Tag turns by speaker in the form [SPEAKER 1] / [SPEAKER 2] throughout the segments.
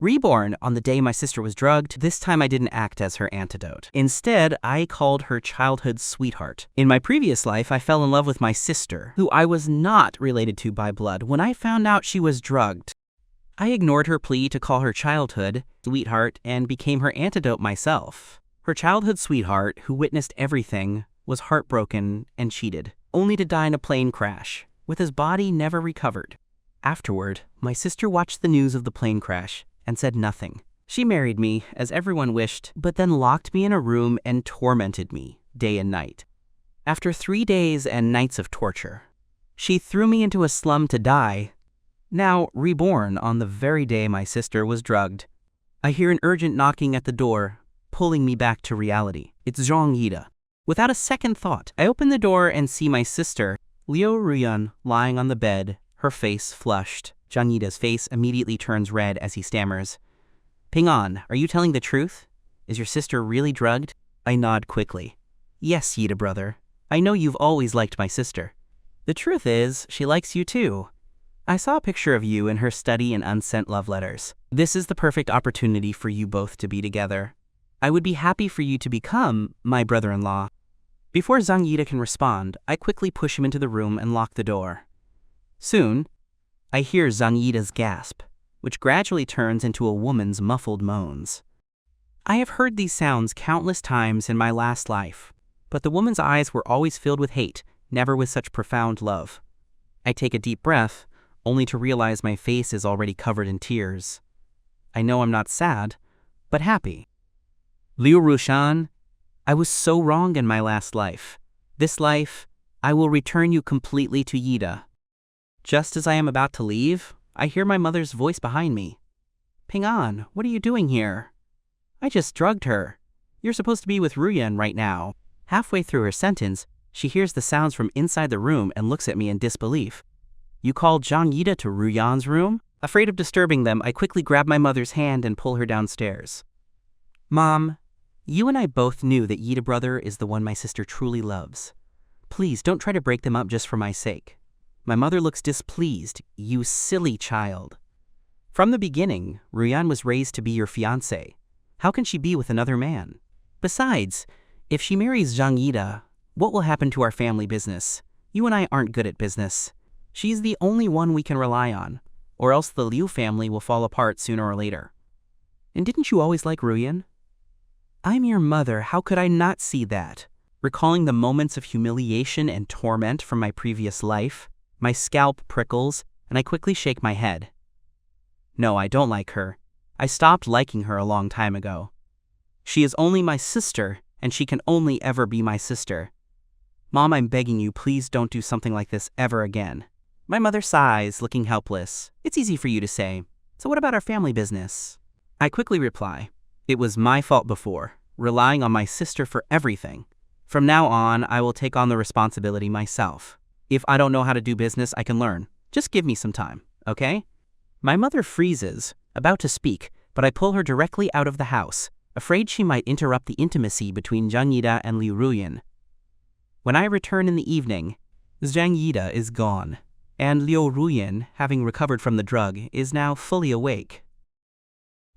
[SPEAKER 1] Reborn on the day my sister was drugged, this time I didn't act as her antidote. Instead, I called her childhood sweetheart. In my previous life, I fell in love with my sister, who I was not related to by blood, when I found out she was drugged. I ignored her plea to call her childhood sweetheart and became her antidote myself. Her childhood sweetheart, who witnessed everything, was heartbroken and cheated, only to die in a plane crash, with his body never recovered. Afterward, my sister watched the news of the plane crash and said nothing. She married me, as everyone wished, but then locked me in a room and tormented me day and night. After 3 days and nights of torture, she threw me into a slum to die, now reborn on the very day my sister was drugged. I hear an urgent knocking at the door, pulling me back to reality. It's Zhang Yida. Without a second thought, I open the door and see my sister, Liu Ruyan, lying on the bed, her face flushed. Zhang Yida's face immediately turns red as he stammers. "Ping-an, are you telling the truth? Is your sister really drugged?" I nod quickly. "Yes, Yida brother. I know you've always liked my sister. The truth is, she likes you too. I saw a picture of you in her study and unsent love letters. This is the perfect opportunity for you both to be together. I would be happy for you to become my brother-in-law." Before Zhang Yida can respond, I quickly push him into the room and lock the door. Soon, I hear Zhang Yida's gasp, which gradually turns into a woman's muffled moans. I have heard these sounds countless times in my last life, but the woman's eyes were always filled with hate, never with such profound love. I take a deep breath, only to realize my face is already covered in tears. I know I'm not sad, but happy. Liu Rushan, I was so wrong in my last life. This life, I will return you completely to Yida. Just as I am about to leave, I hear my mother's voice behind me. "Ping-an, what are you doing here?" "I just drugged her. You're supposed to be with Ruyan right now." Halfway through her sentence, she hears the sounds from inside the room and looks at me in disbelief. "You called Zhang Yida to Ruyan's room?" Afraid of disturbing them, I quickly grab my mother's hand and pull her downstairs. "Mom, you and I both knew that Yida brother is the one my sister truly loves. Please don't try to break them up just for my sake." My mother looks displeased. "You silly child. From the beginning, Ruyan was raised to be your fiancé. How can she be with another man? Besides, if she marries Zhang Yida, what will happen to our family business? You and I aren't good at business. She's the only one we can rely on, or else the Liu family will fall apart sooner or later. And didn't you always like Ruyan?" "I'm your mother, how could I not see that?" Recalling the moments of humiliation and torment from my previous life, my scalp prickles, and I quickly shake my head. "No, I don't like her. I stopped liking her a long time ago. She is only my sister, and she can only ever be my sister. Mom, I'm begging you, please don't do something like this ever again." My mother sighs, looking helpless. "It's easy for you to say. So what about our family business?" I quickly reply, "It was my fault before, relying on my sister for everything. From now on, I will take on the responsibility myself. If I don't know how to do business, I can learn. Just give me some time, okay?" My mother freezes, about to speak, but I pull her directly out of the house, afraid she might interrupt the intimacy between Zhang Yida and Liu Ruyan. When I return in the evening, Zhang Yida is gone, and Liu Ruyan, having recovered from the drug, is now fully awake.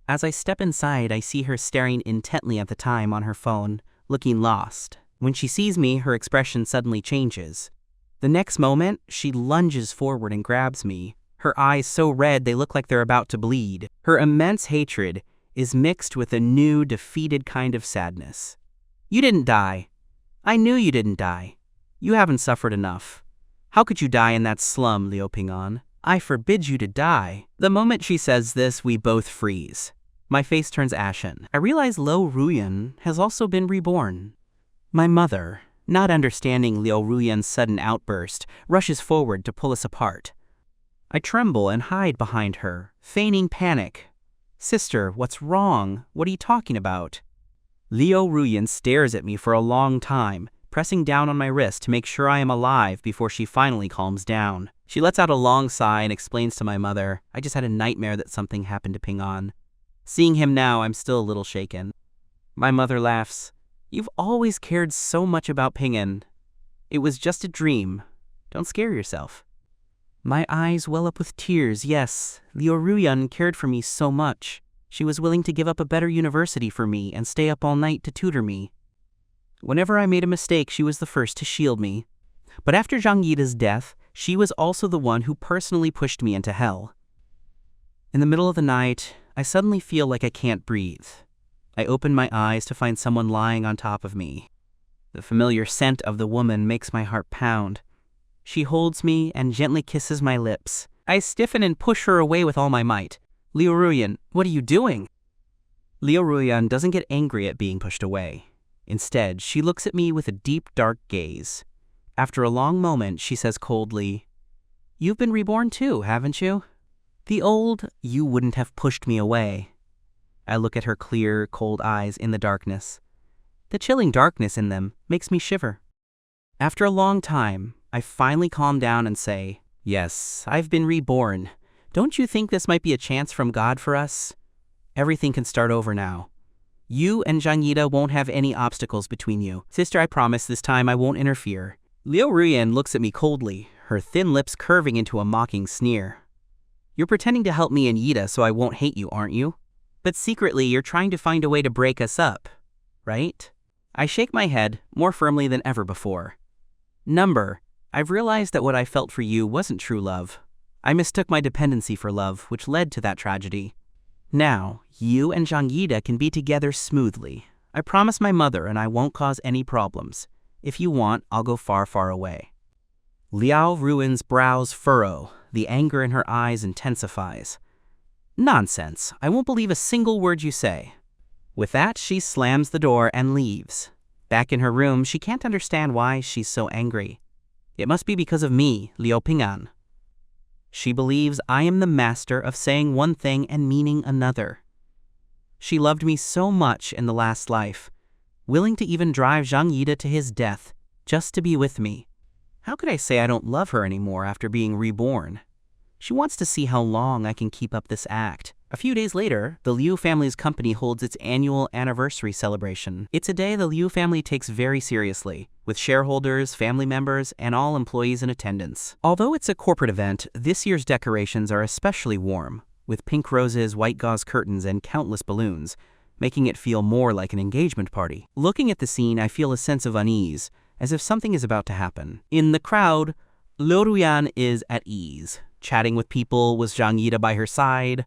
[SPEAKER 1] As I step inside, I see her staring intently at the time on her phone, looking lost. When she sees me, her expression suddenly changes. The next moment, she lunges forward and grabs me, her eyes so red they look like they're about to bleed. Her immense hatred is mixed with a new, defeated kind of sadness. "You didn't die. I knew you didn't die. You haven't suffered enough. How could you die in that slum, Liu Ping-an? I forbid you to die." The moment she says this, we both freeze. My face turns ashen. I realize Liu Ruyan has also been reborn. My mother, not understanding Liu Ruyan's sudden outburst, rushes forward to pull us apart. I tremble and hide behind her, feigning panic. "Sister, what's wrong? What are you talking about?" Liu Ruyan stares at me for a long time, pressing down on my wrist to make sure I am alive before she finally calms down. She lets out a long sigh and explains to my mother, "I just had a nightmare that something happened to Ping-an. Seeing him now, I'm still a little shaken." My mother laughs. "You've always cared so much about Ping-an. It was just a dream. Don't scare yourself." My eyes well up with tears. Yes, Liu Ruyan cared for me so much. She was willing to give up a better university for me and stay up all night to tutor me. Whenever I made a mistake, she was the first to shield me. But after Zhang Yida's death, she was also the one who personally pushed me into hell. In the middle of the night, I suddenly feel like I can't breathe. I open my eyes to find someone lying on top of me. The familiar scent of the woman makes my heart pound. She holds me and gently kisses my lips. I stiffen and push her away with all my might. Liu Ruyan, what are you doing? Liu Ruyan doesn't get angry at being pushed away. Instead, she looks at me with a deep, dark gaze. After a long moment, she says coldly, "You've been reborn too, haven't you?" The old, "You wouldn't have pushed me away." I look at her clear, cold eyes in the darkness. The chilling darkness in them makes me shiver. After a long time, I finally calm down and say, "Yes, I've been reborn. Don't you think this might be a chance from God for us? Everything can start over now. You and Zhang Yida won't have any obstacles between you. Sister, I promise this time I won't interfere." Liu Ruyan looks at me coldly, her thin lips curving into a mocking sneer. "You're pretending to help me and Yida so I won't hate you, aren't you? But secretly you're trying to find a way to break us up, right?" I shake my head more firmly than ever before. "Number, I've realized that what I felt for you wasn't true love. I mistook my dependency for love, which led to that tragedy. Now, you and Zhang Yida can be together smoothly. I promise my mother and I won't cause any problems. If you want, I'll go far, far away." Liao Ruan's brows furrow. The anger in her eyes intensifies. "Nonsense. I won't believe a single word you say." With that, she slams the door and leaves. Back in her room, she can't understand why she's so angry. It must be because of me, Liu Ping'an. She believes I am the master of saying one thing and meaning another. She loved me so much in the last life, willing to even drive Zhang Yida to his death just to be with me. How could I say I don't love her anymore after being reborn? She wants to see how long I can keep up this act. A few days later, the Liu family's company holds its annual anniversary celebration. It's a day the Liu family takes very seriously, with shareholders, family members, and all employees in attendance. Although it's a corporate event, this year's decorations are especially warm, with pink roses, white gauze curtains, and countless balloons, making it feel more like an engagement party. Looking at the scene, I feel a sense of unease, as if something is about to happen. In the crowd, Liu Ruyan is at ease, chatting with people with Zhang Yida by her side.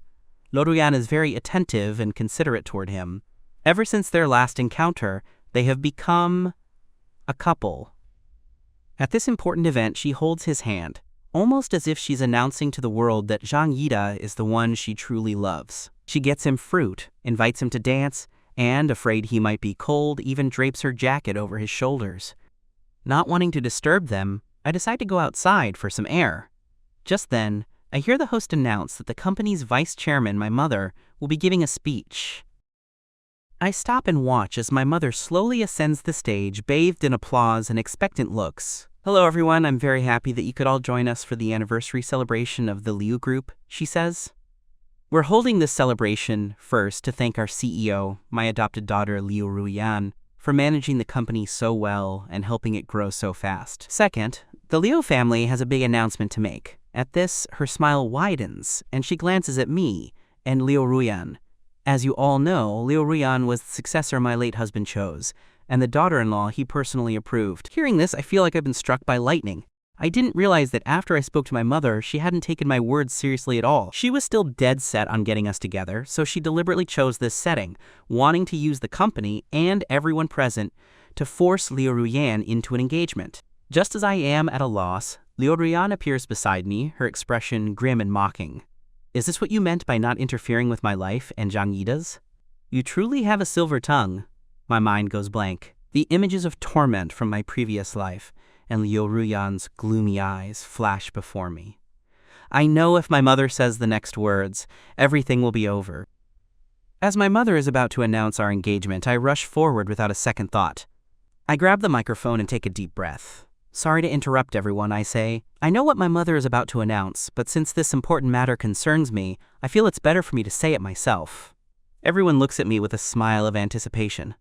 [SPEAKER 1] Liu Ruyan is very attentive and considerate toward him. Ever since their last encounter, they have become a couple. At this important event, she holds his hand, almost as if she's announcing to the world that Zhang Yida is the one she truly loves. She gets him fruit, invites him to dance, and, afraid he might be cold, even drapes her jacket over his shoulders. Not wanting to disturb them, I decide to go outside for some air. Just then, I hear the host announce that the company's vice chairman, my mother, will be giving a speech. I stop and watch as my mother slowly ascends the stage, bathed in applause and expectant looks. "Hello everyone, I'm very happy that you could all join us for the anniversary celebration of the Liu Group," she says. "We're holding this celebration first to thank our CEO, my adopted daughter Liu Ruyan, for managing the company so well and helping it grow so fast. Second, the Liu family has a big announcement to make. At this, her smile widens, and she glances at me and Liu Ruyan. As you all know, Liu Ruyan was the successor my late husband chose, and the daughter-in-law he personally approved. Hearing this, I feel like I've been struck by lightning. I didn't realize that after I spoke to my mother, she hadn't taken my words seriously at all. She was still dead set on getting us together, so she deliberately chose this setting, wanting to use the company and everyone present to force Liu Ruyan into an engagement. Just as I am at a loss, Liu Ruyan appears beside me, her expression grim and mocking. "Is this what you meant by not interfering with my life and Zhang Yida's? You truly have a silver tongue." My mind goes blank. The images of torment from my previous life and Liu Ruyan's gloomy eyes flash before me. I know if my mother says the next words, everything will be over. As my mother is about to announce our engagement, I rush forward without a second thought. I grab the microphone and take a deep breath. "Sorry to interrupt everyone," I say. "I know what my mother is about to announce, but since this important matter concerns me, I feel it's better for me to say it myself." Everyone looks at me with a smile of anticipation.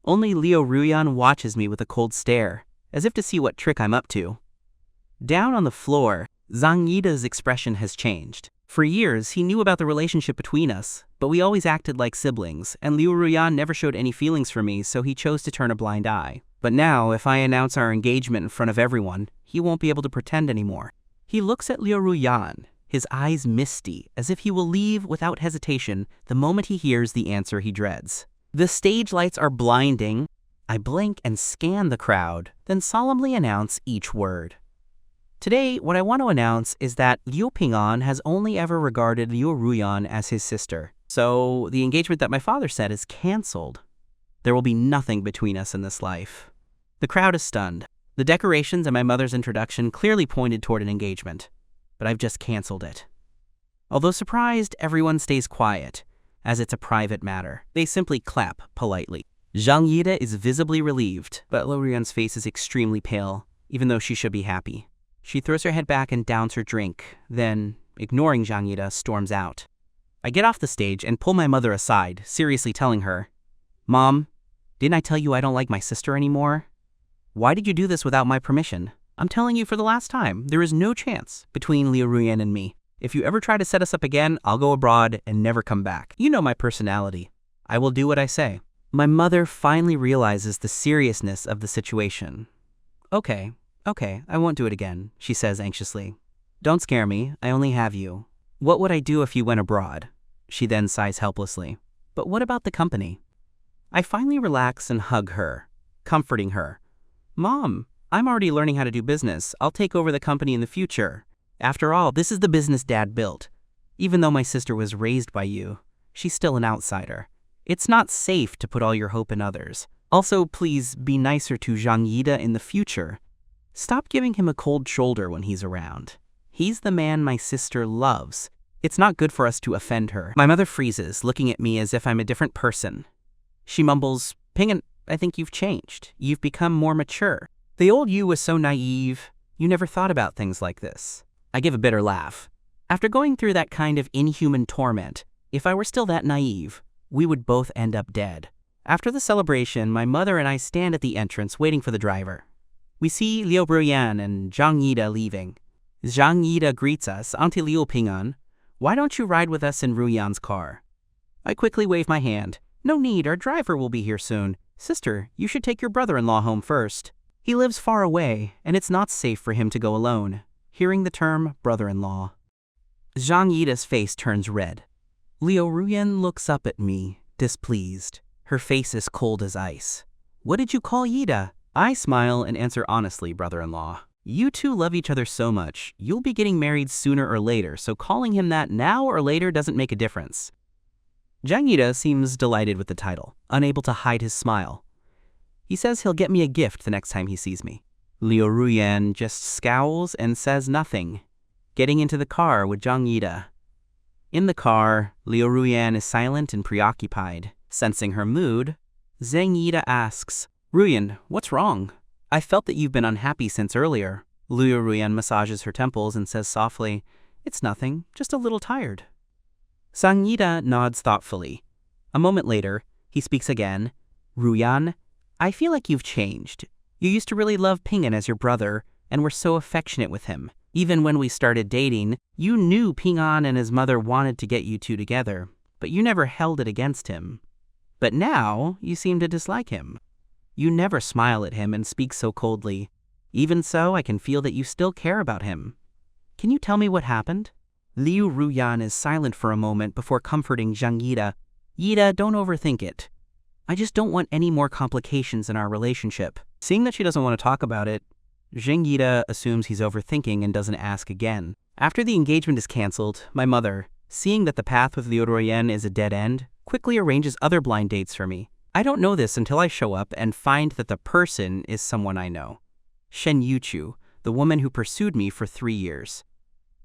[SPEAKER 1] Only Liu Ruyan watches me with a cold stare, as if to see what trick I'm up to. Down on the floor, Zhang Yida's expression has changed. For years, he knew about the relationship between us, but we always acted like siblings, and Liu Ruyan never showed any feelings for me, so he chose to turn a blind eye. But now, if I announce our engagement in front of everyone, he won't be able to pretend anymore. He looks at Liu Ruyan, his eyes misty, as if he will leave without hesitation the moment he hears the answer he dreads. The stage lights are blinding. I blink and scan the crowd, then solemnly announce each word. Today, what I want to announce is that Liu Ping'an has only ever regarded Liu Ruyan as his sister. So, the engagement that my father said is canceled. There will be nothing between us in this life. The crowd is stunned. The decorations and my mother's introduction clearly pointed toward an engagement, but I've just canceled it. Although surprised, everyone stays quiet, as it's a private matter. They simply clap politely. Zhang Yida is visibly relieved, but Liu Ruyan's face is extremely pale, even though she should be happy. She throws her head back and downs her drink, then, ignoring Zhang Yida, storms out. I get off the stage and pull my mother aside, seriously telling her, "Mom, didn't I tell you I don't like my sister anymore? Why did you do this without my permission? I'm telling you for the last time, there is no chance between Liu Ruyan and me. If you ever try to set us up again, I'll go abroad and never come back. You know my personality. I will do what I say." My mother finally realizes the seriousness of the situation. Okay, I won't do it again," she says anxiously. "Don't scare me, I only have you. What would I do if you went abroad?" She then sighs helplessly. "But what about the company?" I finally relax and hug her, comforting her. "Mom, I'm already learning how to do business. I'll take over the company in the future. After all, this is the business Dad built. Even though my sister was raised by you, she's still an outsider. It's not safe to put all your hope in others. Also, please be nicer to Zhang Yida in the future. Stop giving him a cold shoulder when he's around. He's the man my sister loves. It's not good for us to offend her." My mother freezes, looking at me as if I'm a different person. She mumbles, "Ping'an, I think you've changed. You've become more mature. The old you was so naive. You never thought about things like this." I give a bitter laugh. After going through that kind of inhuman torment, if I were still that naive, we would both end up dead. After the celebration, my mother and I stand at the entrance waiting for the driver. We see Liu Ruyan and Zhang Yida leaving. Zhang Yida greets us, "Auntie Liu Ping'an, why don't you ride with us in Ruyan's car?" I quickly wave my hand. "No need, our driver will be here soon. Sister, you should take your brother-in-law home first. He lives far away, and it's not safe for him to go alone." Hearing the term brother-in-law, Zhang Yida's face turns red. Liu Ruyan looks up at me, displeased. Her face is cold as ice. "What did you call Yida?" I smile and answer honestly, brother-in-law. "You two love each other so much. You'll be getting married sooner or later, so calling him that now or later doesn't make a difference." Zhang Yida seems delighted with the title, unable to hide his smile. He says he'll get me a gift the next time he sees me. Liu Ruyan just scowls and says nothing, getting into the car with Zhang Yida. In the car, Liu Ruyan is silent and preoccupied. Sensing her mood, Zhang Yida asks, "Ruyan, what's wrong? I felt that you've been unhappy since earlier." Liu Ruyan massages her temples and says softly, "It's nothing, just a little tired." Zhang Yida nods thoughtfully. A moment later, he speaks again. "Ruyan, I feel like you've changed. You used to really love Ping'an as your brother, and were so affectionate with him. Even when we started dating, you knew Ping'an and his mother wanted to get you two together, but you never held it against him. But now, you seem to dislike him. You never smile at him and speak so coldly. Even so, I can feel that you still care about him. Can you tell me what happened?" Liu Ruyan is silent for a moment before comforting Zhang Yida. "Yida, don't overthink it. I just don't want any more complications in our relationship." Seeing that she doesn't want to talk about it, Zhang Yida assumes he's overthinking and doesn't ask again. After the engagement is canceled, my mother, seeing that the path with Liu Ruyan is a dead end, quickly arranges other blind dates for me. I don't know this until I show up and find that the person is someone I know. Shen Yuchu, the woman who pursued me for 3 years.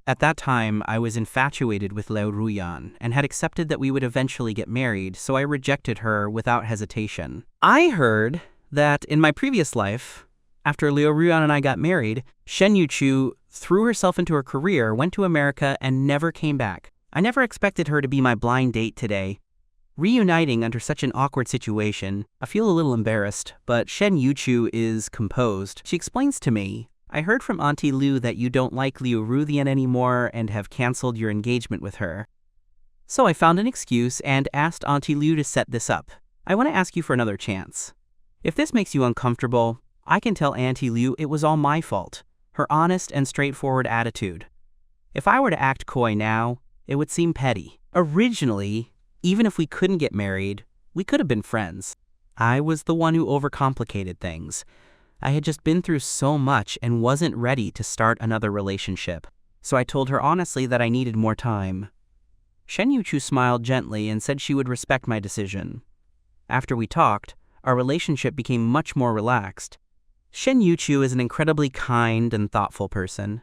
[SPEAKER 1] At that time, I was infatuated with Liu Ruyan and had accepted that we would eventually get married, so I rejected her without hesitation. I heard that in my previous life, after Liu Ruyan and I got married, Shen Yuchu threw herself into her career, went to America, and never came back. I never expected her to be my blind date today. Reuniting under such an awkward situation, I feel a little embarrassed, but Shen Yuchu is composed. She explains to me, I heard from Auntie Liu that you don't like Liu Rudian anymore and have canceled your engagement with her. So I found an excuse and asked Auntie Liu to set this up. I want to ask you for another chance. If this makes you uncomfortable, I can tell Auntie Liu it was all my fault, her honest and straightforward attitude. If I were to act coy now, it would seem petty. Originally, even if we couldn't get married, we could have been friends. I was the one who overcomplicated things. I had just been through so much and wasn't ready to start another relationship. So I told her honestly that I needed more time. Shen Yuchu smiled gently and said she would respect my decision. After we talked, our relationship became much more relaxed. Shen Yuchu is an incredibly kind and thoughtful person.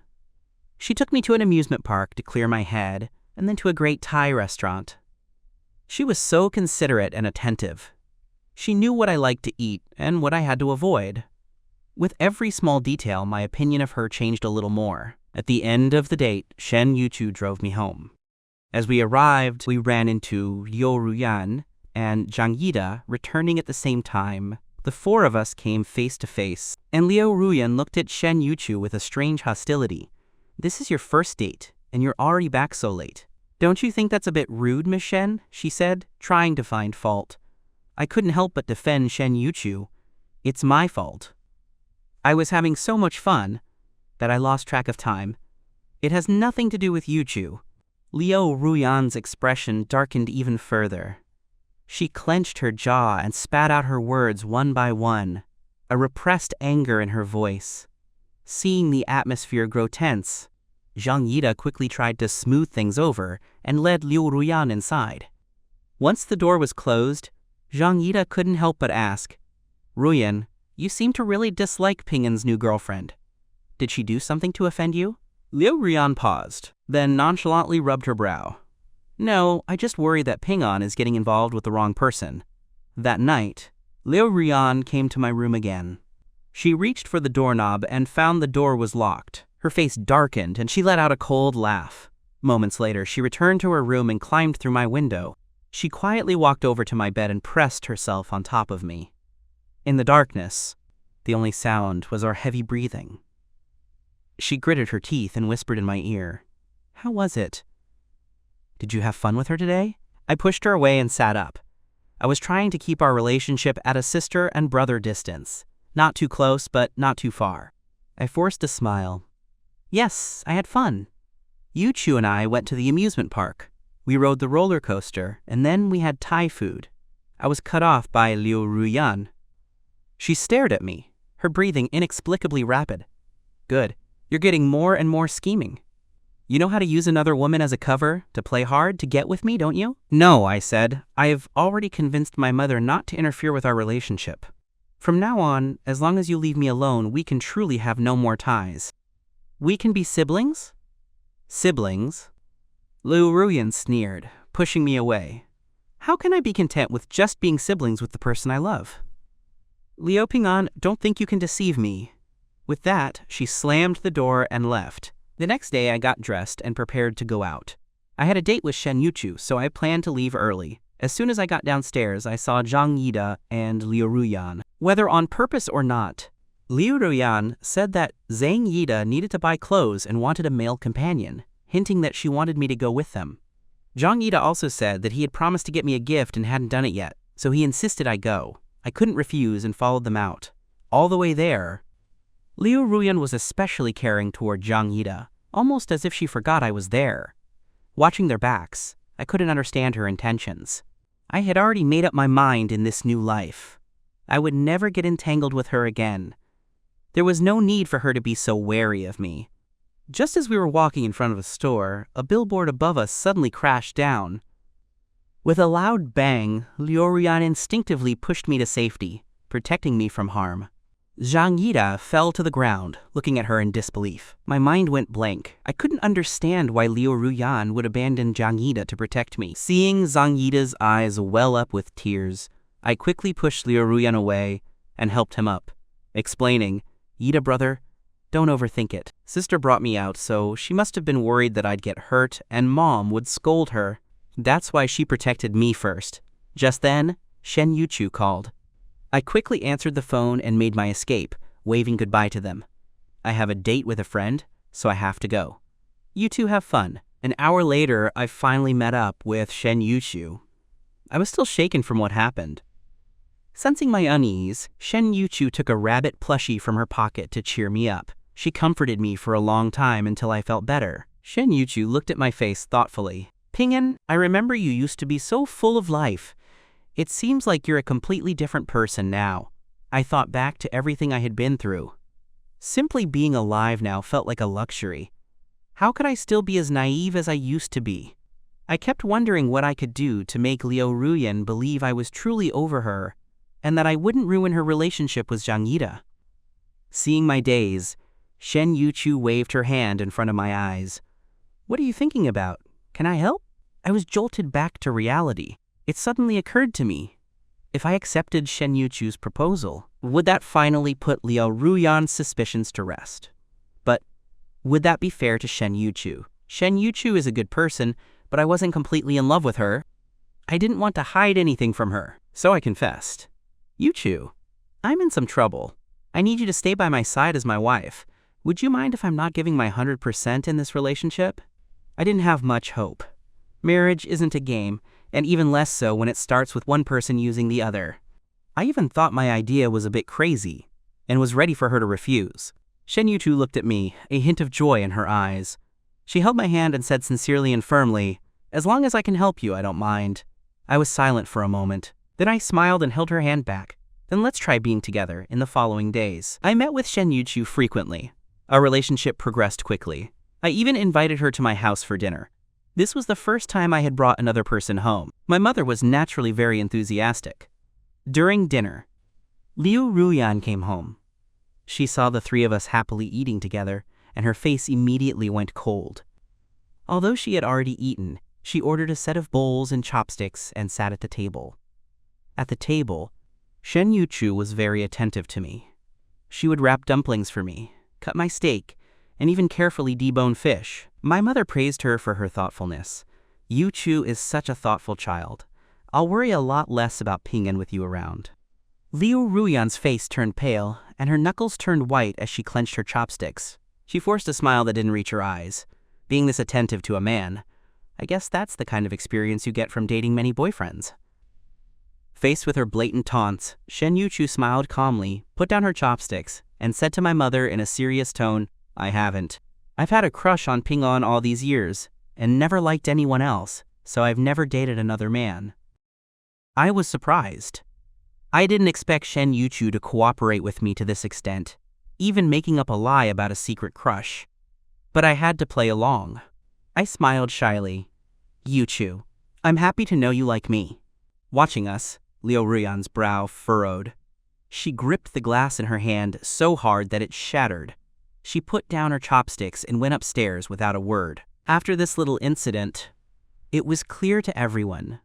[SPEAKER 1] She took me to an amusement park to clear my head, and then to a great Thai restaurant. She was so considerate and attentive. She knew what I liked to eat and what I had to avoid. With every small detail, my opinion of her changed a little more. At the end of the date, Shen Yuchu drove me home. As we arrived, we ran into Liu Ruyan and Zhang Yida returning at the same time. The four of us came face to face, and Liu Ruyan looked at Shen Yuchu with a strange hostility. "This is your first date, and you're already back so late. Don't you think that's a bit rude, Miss Shen?" she said, trying to find fault. I couldn't help but defend Shen Yuchu. It's my fault. I was having so much fun that I lost track of time. It has nothing to do with Yuchu. Liu Ruyan's expression darkened even further. She clenched her jaw and spat out her words one by one, a repressed anger in her voice. Seeing the atmosphere grow tense, Zhang Yida quickly tried to smooth things over and led Liu Ruyan inside. Once the door was closed, Zhang Yida couldn't help but ask, "Ruyan, you seem to really dislike Ping'an's new girlfriend. Did she do something to offend you?" Liu Ruyan paused, then nonchalantly rubbed her brow. "No, I just worry that Ping'an is getting involved with the wrong person." That night, Liu Ruyan came to my room again. She reached for the doorknob and found the door was locked. Her face darkened and she let out a cold laugh. Moments later, she returned to her room and climbed through my window. She quietly walked over to my bed and pressed herself on top of me. In the darkness, the only sound was our heavy breathing. She gritted her teeth and whispered in my ear, "How was it? Did you have fun with her today?" I pushed her away and sat up. I was trying to keep our relationship at a sister and brother distance. Not too close, but not too far. I forced a smile. "Yes, I had fun. Yuchu and I went to the amusement park. We rode the roller coaster, and then we had Thai food." I was cut off by Liu Ruyan. She stared at me, her breathing inexplicably rapid. "Good. You're getting more and more scheming. You know how to use another woman as a cover, to play hard, to get with me, don't you?" "No," I said. "I've already convinced my mother not to interfere with our relationship. From now on, as long as you leave me alone, we can truly have no more ties." "We can be siblings?" "Siblings?" Liu Ruyan sneered, pushing me away. "How can I be content with just being siblings with the person I love?" "Liu Ping'an, don't think you can deceive me." With that, she slammed the door and left. The next day, I got dressed and prepared to go out. I had a date with Shen Yuchu, so I planned to leave early. As soon as I got downstairs, I saw Zhang Yida and Liu Ruyan. Whether on purpose or not, Liu Ruyan said that Zhang Yida needed to buy clothes and wanted a male companion, hinting that she wanted me to go with them. Zhang Yida also said that he had promised to get me a gift and hadn't done it yet, so he insisted I go. I couldn't refuse and followed them out. All the way there, Liu Ruyan was especially caring toward Zhang Yida, almost as if she forgot I was there. Watching their backs, I couldn't understand her intentions. I had already made up my mind in this new life. I would never get entangled with her again. There was no need for her to be so wary of me. Just as we were walking in front of a store, a billboard above us suddenly crashed down. With a loud bang, Liu Ruyan instinctively pushed me to safety, protecting me from harm. Zhang Yida fell to the ground, looking at her in disbelief. My mind went blank. I couldn't understand why Liu Ruyan would abandon Zhang Yida to protect me. Seeing Zhang Yida's eyes well up with tears, I quickly pushed Liu Ruyan away and helped him up, explaining, "Yida brother, don't overthink it. Sister brought me out, so she must have been worried that I'd get hurt and Mom would scold her. That's why she protected me first." Just then, Shen Yuchu called. I quickly answered the phone and made my escape, waving goodbye to them. I have a date with a friend, so I have to go. You two have fun. An hour later, I finally met up with Shen Yuchu. I was still shaken from what happened. Sensing my unease, Shen Yuchu took a rabbit plushie from her pocket to cheer me up. She comforted me for a long time until I felt better. Shen Yuchu looked at my face thoughtfully. Ping'an, I remember you used to be so full of life. It seems like you're a completely different person now. I thought back to everything I had been through. Simply being alive now felt like a luxury. How could I still be as naive as I used to be? I kept wondering what I could do to make Liu Ruyan believe I was truly over her and that I wouldn't ruin her relationship with Zhang Yida. Seeing my daze, Shen Yuchu waved her hand in front of my eyes. What are you thinking about? Can I help? I was jolted back to reality. It suddenly occurred to me. If I accepted Shen Yuchu's proposal, would that finally put Liu Ruyan's suspicions to rest? But would that be fair to Shen Yuchu? Shen Yuchu is a good person, but I wasn't completely in love with her. I didn't want to hide anything from her, so I confessed. Yuchu, I'm in some trouble. I need you to stay by my side as my wife. Would you mind if I'm not giving my 100% in this relationship? I didn't have much hope. Marriage isn't a game, and even less so when it starts with one person using the other. I even thought my idea was a bit crazy, and was ready for her to refuse. Shen Yuchu looked at me, a hint of joy in her eyes. She held my hand and said sincerely and firmly, "As long as I can help you, I don't mind." I was silent for a moment. Then I smiled and held her hand back. Then let's try being together in the following days. I met with Shen Yuchu frequently. Our relationship progressed quickly. I even invited her to my house for dinner. This was the first time I had brought another person home. My mother was naturally very enthusiastic. During dinner, Liu Ruyan came home. She saw the three of us happily eating together, and her face immediately went cold. Although she had already eaten, she ordered a set of bowls and chopsticks and sat at the table. At the table, Shen Yuchu was very attentive to me. She would wrap dumplings for me, cut my steak, and even carefully debone fish. My mother praised her for her thoughtfulness. Yuchu is such a thoughtful child. I'll worry a lot less about Ping'an with you around. Liu Ruyan's face turned pale, and her knuckles turned white as she clenched her chopsticks. She forced a smile that didn't reach her eyes. Being this attentive to a man, I guess that's the kind of experience you get from dating many boyfriends. Faced with her blatant taunts, Shen Yuchu smiled calmly, put down her chopsticks, and said to my mother in a serious tone, "I haven't. I've had a crush on Ping'an all these years, and never liked anyone else, so I've never dated another man." I was surprised. I didn't expect Shen Yuchu to cooperate with me to this extent, even making up a lie about a secret crush. But I had to play along. I smiled shyly. "Yuchu, I'm happy to know you like me." Watching us, Liu Ruyan's brow furrowed. She gripped the glass in her hand so hard that it shattered. She put down her chopsticks and went upstairs without a word. After this little incident, it was clear to everyone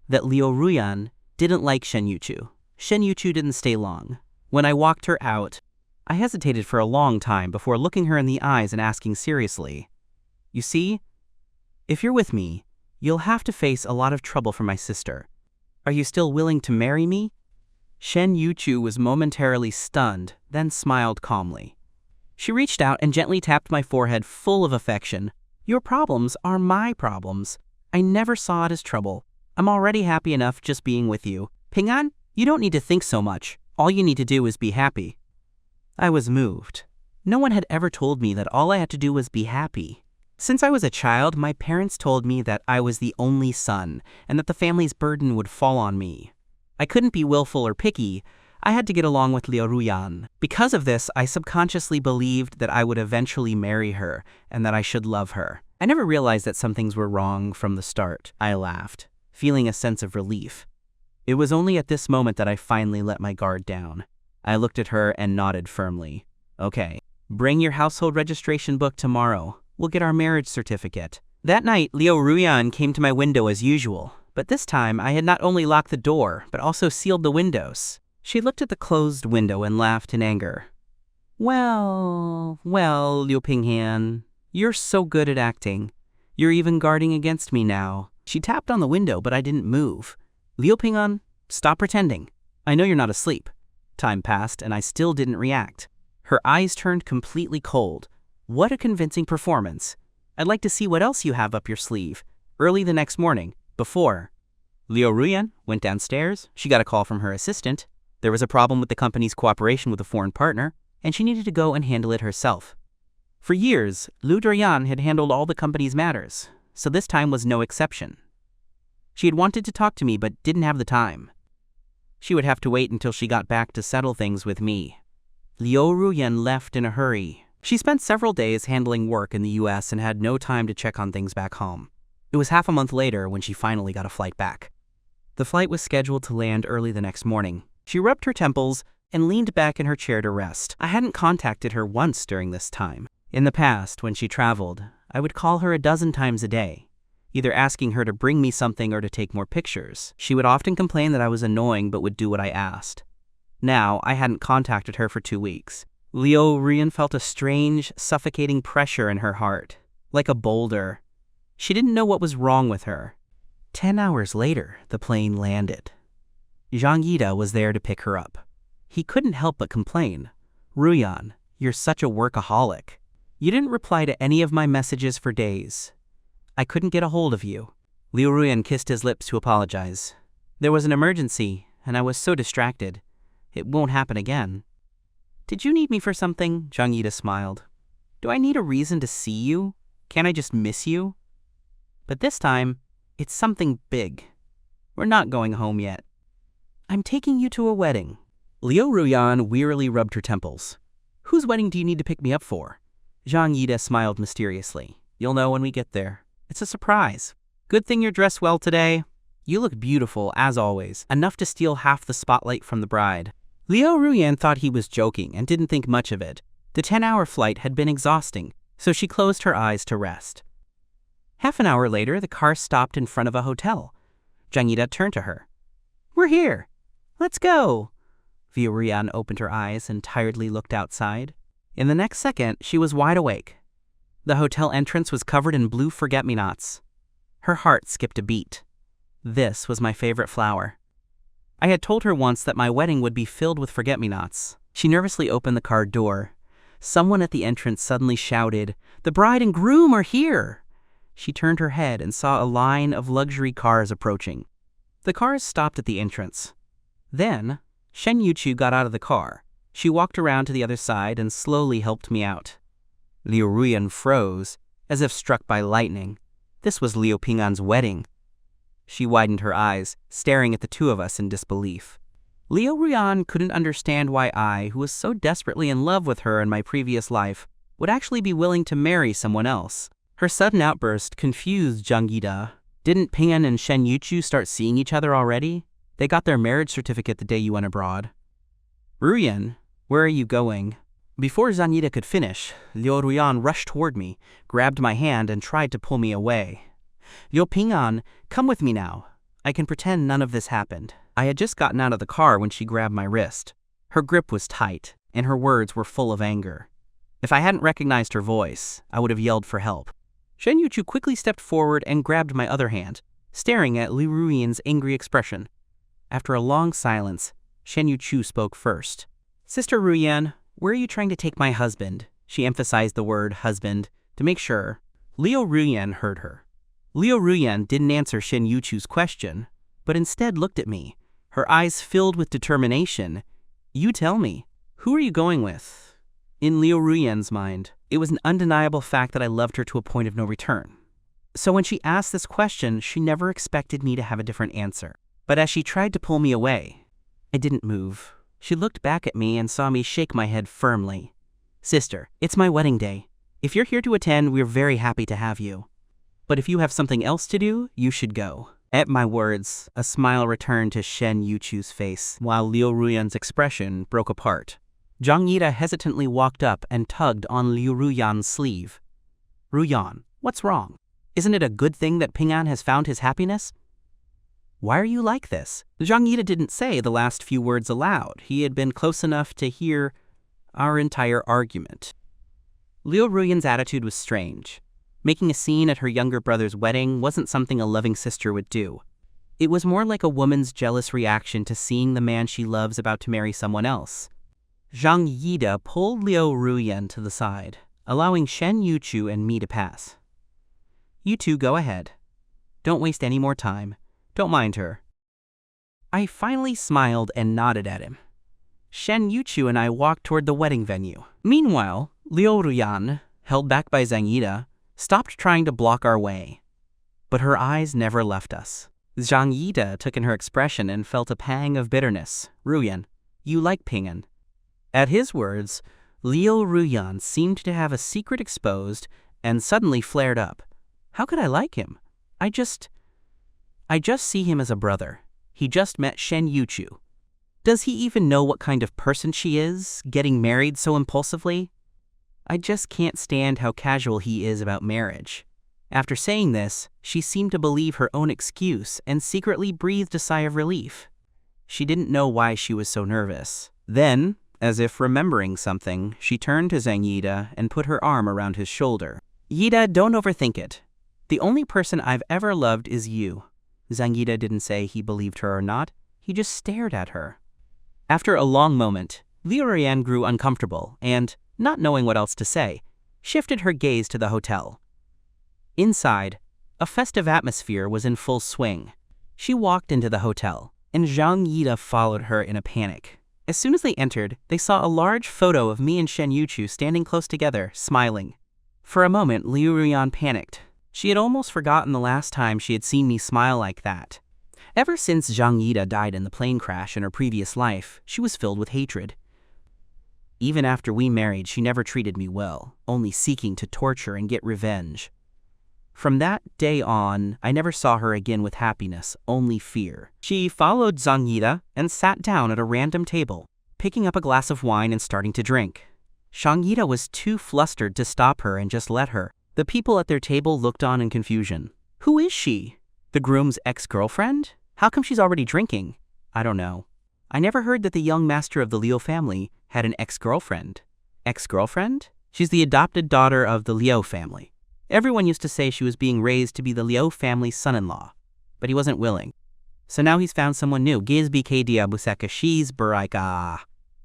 [SPEAKER 1] that Liu Ruyan didn't like Shen Yuchu. Shen Yuchu didn't stay long. When I walked her out, I hesitated for a long time before looking her in the eyes and asking seriously, "You see, if you're with me, you'll have to face a lot of trouble from my sister. Are you still willing to marry me?" Shen Yuchu was momentarily stunned, then smiled calmly. She reached out and gently tapped my forehead full of affection. "Your problems are my problems. I never saw it as trouble. I'm already happy enough just being with you. Ping'an, you don't need to think so much. All you need to do is be happy." I was moved. No one had ever told me that all I had to do was be happy. Since I was a child, my parents told me that I was the only son and that the family's burden would fall on me. I couldn't be willful or picky. I had to get along with Liu Ruyan. Because of this, I subconsciously believed that I would eventually marry her and that I should love her. I never realized that some things were wrong from the start. I laughed, feeling a sense of relief. It was only at this moment that I finally let my guard down. I looked at her and nodded firmly. "Okay, bring your household registration book tomorrow. We'll get our marriage certificate." That night, Liu Ruyan came to my window as usual, but this time I had not only locked the door, but also sealed the windows. She looked at the closed window and laughed in anger. Well, Liu Ping'an, you're so good at acting. You're even guarding against me now." She tapped on the window, but I didn't move. "Liu Ping'an, stop pretending. I know you're not asleep." Time passed, and I still didn't react. Her eyes turned completely cold. What a convincing performance. I'd like to see what else you have up your sleeve. Early the next morning, before Liu Ruyan went downstairs, she got a call from her assistant. There was a problem with the company's cooperation with a foreign partner, and she needed to go and handle it herself. For years, Liu Ruyan had handled all the company's matters, so this time was no exception. She had wanted to talk to me but didn't have the time. She would have to wait until she got back to settle things with me. Liu Ruyan left in a hurry. She spent several days handling work in the US and had no time to check on things back home. It was half a month later when she finally got a flight back. The flight was scheduled to land early the next morning. She rubbed her temples and leaned back in her chair to rest. I hadn't contacted her once during this time. In the past, when she traveled, I would call her a dozen times a day, either asking her to bring me something or to take more pictures. She would often complain that I was annoying but would do what I asked. Now, I hadn't contacted her for 2 weeks. Liu Ruyan felt a strange, suffocating pressure in her heart, like a boulder. She didn't know what was wrong with her. 10 hours later, the plane landed. Zhang Yida was there to pick her up. He couldn't help but complain. "Ruyan, you're such a workaholic. You didn't reply to any of my messages for days. I couldn't get a hold of you." Liu Ruyan kissed his lips to apologize. "There was an emergency, and I was so distracted. It won't happen again." "Did you need me for something?" Zhang Yida smiled. "Do I need a reason to see you? Can't I just miss you? But this time, it's something big. We're not going home yet. I'm taking you to a wedding." Liu Ruyan wearily rubbed her temples. "Whose wedding do you need to pick me up for?" Zhang Yida smiled mysteriously. "You'll know when we get there. It's a surprise. Good thing you're dressed well today. You look beautiful, as always, enough to steal half the spotlight from the bride." Liu Ruyan thought he was joking and didn't think much of it. The 10-hour flight had been exhausting, so she closed her eyes to rest. Half an hour later, the car stopped in front of a hotel. Zhang Yida turned to her. "We're here. Let's go." Liu Ruyan opened her eyes and tiredly looked outside. In the next second, she was wide awake. The hotel entrance was covered in blue forget-me-nots. Her heart skipped a beat. This was my favorite flower. I had told her once that my wedding would be filled with forget-me-nots. She nervously opened the car door. Someone at the entrance suddenly shouted, "The bride and groom are here!" She turned her head and saw a line of luxury cars approaching. The cars stopped at the entrance. Then, Shen Yuchu got out of the car. She walked around to the other side and slowly helped me out. Liu Ruyan froze, as if struck by lightning. This was Liu Ping'an's wedding. She widened her eyes, staring at the two of us in disbelief. Liu Ruyan couldn't understand why I, who was so desperately in love with her in my previous life, would actually be willing to marry someone else. Her sudden outburst confused Zhang Yida. Didn't Ping'an and Shen Yuchu start seeing each other already? They got their marriage certificate the day you went abroad. "Ruyan, where are you going?" Before Zhang Yida could finish, Liu Ruyan rushed toward me, grabbed my hand, and tried to pull me away. "Liu Ping'an, come with me now. I can pretend none of this happened." I had just gotten out of the car when she grabbed my wrist. Her grip was tight, and her words were full of anger. If I hadn't recognized her voice, I would have yelled for help. Shen Yuchu quickly stepped forward and grabbed my other hand, staring at Liu Ruyan's angry expression. After a long silence, Shen Yuchu spoke first. "Sister Ruyan, where are you trying to take my husband?" She emphasized the word husband to make sure. Liu Ruyan heard her. Liu Ruyan didn't answer Shen Yuchu's question, but instead looked at me, her eyes filled with determination. "You tell me, who are you going with?" In Liu Ruyan's mind, it was an undeniable fact that I loved her to a point of no return. So when she asked this question, she never expected me to have a different answer. But as she tried to pull me away, I didn't move. She looked back at me and saw me shake my head firmly. "Sister, it's my wedding day. If you're here to attend, we're very happy to have you. But if you have something else to do, you should go." At my words, a smile returned to Shen Yuchu's face, while Liu Ruyan's expression broke apart. Zhang Yida hesitantly walked up and tugged on Liu Ruyan's sleeve. "Ruyan, what's wrong? Isn't it a good thing that Ping'an has found his happiness?" "Why are you like this?" Zhang Yida didn't say the last few words aloud. He had been close enough to hear our entire argument. Liu Ruyan's attitude was strange. Making a scene at her younger brother's wedding wasn't something a loving sister would do. It was more like a woman's jealous reaction to seeing the man she loves about to marry someone else. Zhang Yida pulled Liu Ruyan to the side, allowing Shen Yuchu and me to pass. "You two go ahead. Don't waste any more time. Don't mind her." I finally smiled and nodded at him. Shen Yuchu and I walked toward the wedding venue. Meanwhile, Liu Ruyan, held back by Zhang Yida, stopped trying to block our way. But her eyes never left us. Zhang Yida took in her expression and felt a pang of bitterness. "Ruyan, you like Ping'an." At his words, Liu Ruyan seemed to have a secret exposed and suddenly flared up. "How could I like him? I just see him as a brother. He just met Shen Yuchu. Does he even know what kind of person she is, getting married so impulsively? I just can't stand how casual he is about marriage." After saying this, she seemed to believe her own excuse and secretly breathed a sigh of relief. She didn't know why she was so nervous. Then, as if remembering something, she turned to Zhang Yida and put her arm around his shoulder. "Yida, don't overthink it. The only person I've ever loved is you." Zhang Yida didn't say he believed her or not. He just stared at her. After a long moment, Liu Ruyan grew uncomfortable and, not knowing what else to say, shifted her gaze to the hotel. Inside, a festive atmosphere was in full swing. She walked into the hotel, and Zhang Yida followed her in a panic. As soon as they entered, they saw a large photo of me and Shen Yuchu standing close together, smiling. For a moment, Liu Ruyan panicked. She had almost forgotten the last time she had seen me smile like that. Ever since Zhang Yida died in the plane crash in her previous life, she was filled with hatred. Even after we married, she never treated me well, only seeking to torture and get revenge. From that day on, I never saw her again with happiness, only fear. She followed Zhang Yida and sat down at a random table, picking up a glass of wine and starting to drink. Zhang Yida was too flustered to stop her and just let her. The people at their table looked on in confusion. Who is she? The groom's ex-girlfriend? How come she's already drinking? I don't know. I never heard that the young master of the Liu family had an ex-girlfriend. Ex-girlfriend? She's the adopted daughter of the Liu family. Everyone used to say she was being raised to be the Liu family's son-in-law, but he wasn't willing. So now he's found someone new. Gizbi Kadia Buseka she's Baraika.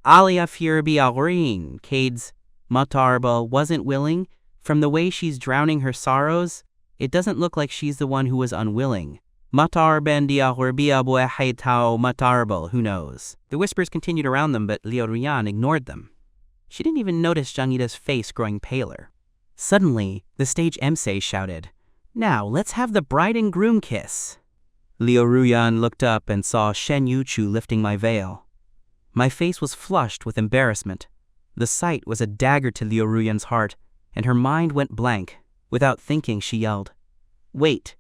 [SPEAKER 1] Alia Furbi Alrin. Cade's Matarba wasn't willing. From the way she's drowning her sorrows, it doesn't look like she's the one who was unwilling. Matarbendia Hurbia Buehaitao Matarbo, who knows? The whispers continued around them, but Liu Ruyan ignored them. She didn't even notice Zhang Yida's face growing paler. Suddenly, the stage MC shouted, "Now, let's have the bride and groom kiss." Liu Ruyan looked up and saw Shen Yuchu lifting my veil. My face was flushed with embarrassment. The sight was a dagger to Liu Ruyan's heart, and her mind went blank. Without thinking, she yelled, "Wait!"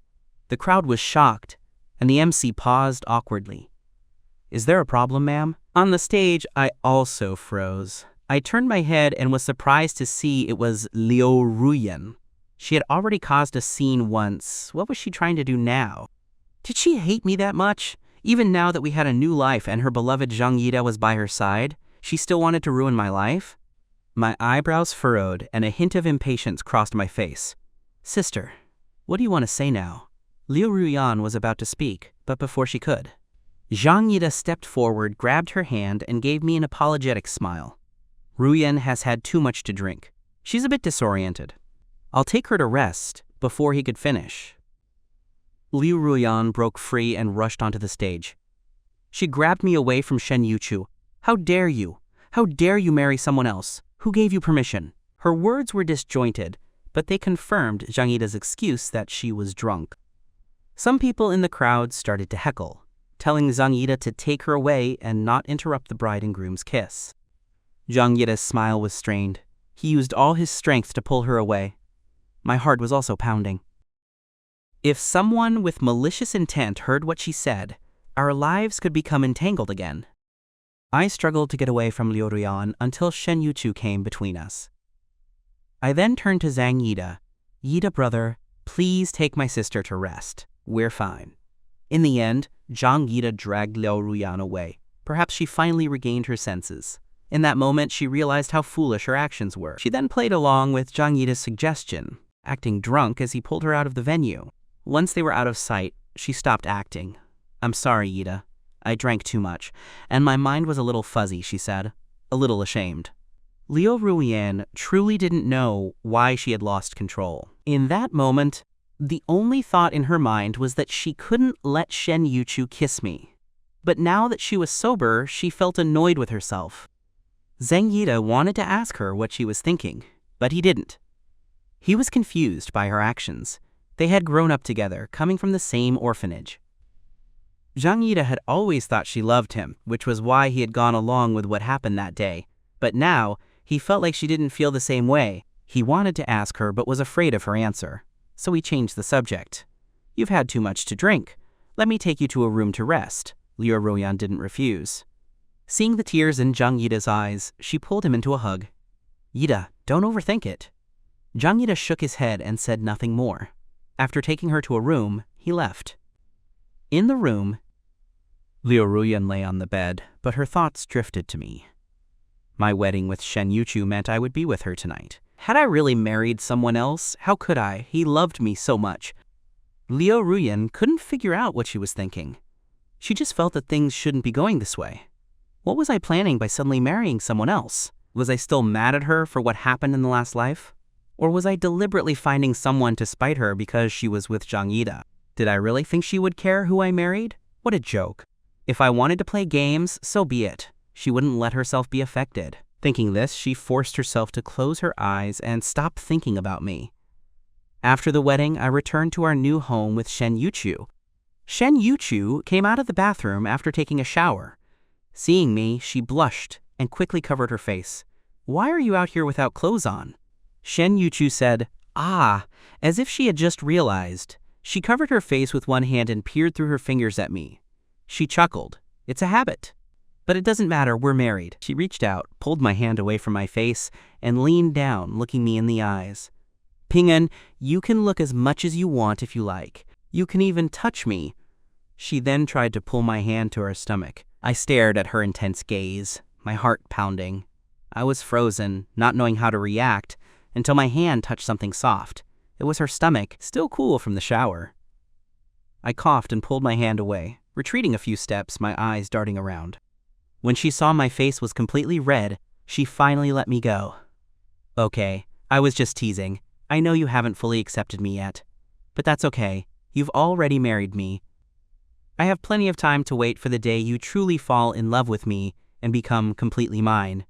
[SPEAKER 1] The crowd was shocked, and the MC paused awkwardly. "Is there a problem, ma'am?" On the stage, I also froze. I turned my head and was surprised to see it was Liu Ruyan. She had already caused a scene once. What was she trying to do now? Did she hate me that much? Even now that we had a new life and her beloved Zhang Yida was by her side, she still wanted to ruin my life? My eyebrows furrowed and a hint of impatience crossed my face. "Sister, what do you want to say now?" Liu Ruyan was about to speak, but before she could, Zhang Yida stepped forward, grabbed her hand, and gave me an apologetic smile. "Ruyan has had too much to drink. She's a bit disoriented. I'll take her to rest." Before he could finish, Liu Ruyan broke free and rushed onto the stage. She grabbed me away from Shen Yuchu. "How dare you? How dare you marry someone else? Who gave you permission?" Her words were disjointed, but they confirmed Zhang Yida's excuse that she was drunk. Some people in the crowd started to heckle, telling Zhang Yida to take her away and not interrupt the bride and groom's kiss. Zhang Yida's smile was strained. He used all his strength to pull her away. My heart was also pounding. If someone with malicious intent heard what she said, our lives could become entangled again. I struggled to get away from Liu Ruyan until Shen Yuchu came between us. I then turned to Zhang Yida. "Yida brother, please take my sister to rest. We're fine." In the end, Zhang Yida dragged Liu Ruyan away. Perhaps she finally regained her senses. In that moment, she realized how foolish her actions were. She then played along with Zhang Yida's suggestion, acting drunk as he pulled her out of the venue. Once they were out of sight, she stopped acting. "I'm sorry, Yida. I drank too much, and my mind was a little fuzzy," she said. a little ashamed. Liu Ruyan truly didn't know why she had lost control. In that moment, the only thought in her mind was that she couldn't let Shen Yuchu kiss me. But now that she was sober, she felt annoyed with herself. Zhang Yida wanted to ask her what she was thinking, but he didn't. He was confused by her actions. They had grown up together, coming from the same orphanage. Zhang Yida had always thought she loved him, which was why he had gone along with what happened that day. But now, he felt like she didn't feel the same way. He wanted to ask her but was afraid of her answer. So he changed the subject. "You've had too much to drink. Let me take you to a room to rest." Liu Ruyan didn't refuse. Seeing the tears in Zhang Yida's eyes, she pulled him into a hug. "Yida, don't overthink it." Zhang Yida shook his head and said nothing more. After taking her to a room, he left. In the room, Liu Ruyan lay on the bed, but her thoughts drifted to me. My wedding with Shen Yuchu meant I would be with her tonight. Had I really married someone else? How could I? He loved me so much. Liu Ruyan couldn't figure out what she was thinking. She just felt that things shouldn't be going this way. What was I planning by suddenly marrying someone else? Was I still mad at her for what happened in the last life? Or was I deliberately finding someone to spite her because she was with Zhang Yida? Did I really think she would care who I married? What a joke. If I wanted to play games, so be it. She wouldn't let herself be affected. Thinking this, she forced herself to close her eyes and stop thinking about me. After the wedding, I returned to our new home with Shen Yuchu. Shen Yuchu came out of the bathroom after taking a shower. Seeing me, she blushed and quickly covered her face. "Why are you out here without clothes on?" Shen Yuchu said, "Ah," as if she had just realized. She covered her face with one hand and peered through her fingers at me. She chuckled. "It's a habit. But it doesn't matter, we're married." She reached out, pulled my hand away from my face, and leaned down, looking me in the eyes. "Ping'an, you can look as much as you want if you like. You can even touch me." She then tried to pull my hand to her stomach. I stared at her intense gaze, my heart pounding. I was frozen, not knowing how to react, until my hand touched something soft. It was her stomach, still cool from the shower. I coughed and pulled my hand away, retreating a few steps, my eyes darting around. When she saw my face was completely red, she finally let me go. "Okay, I was just teasing. I know you haven't fully accepted me yet. But that's okay. You've already married me. I have plenty of time to wait for the day you truly fall in love with me and become completely mine."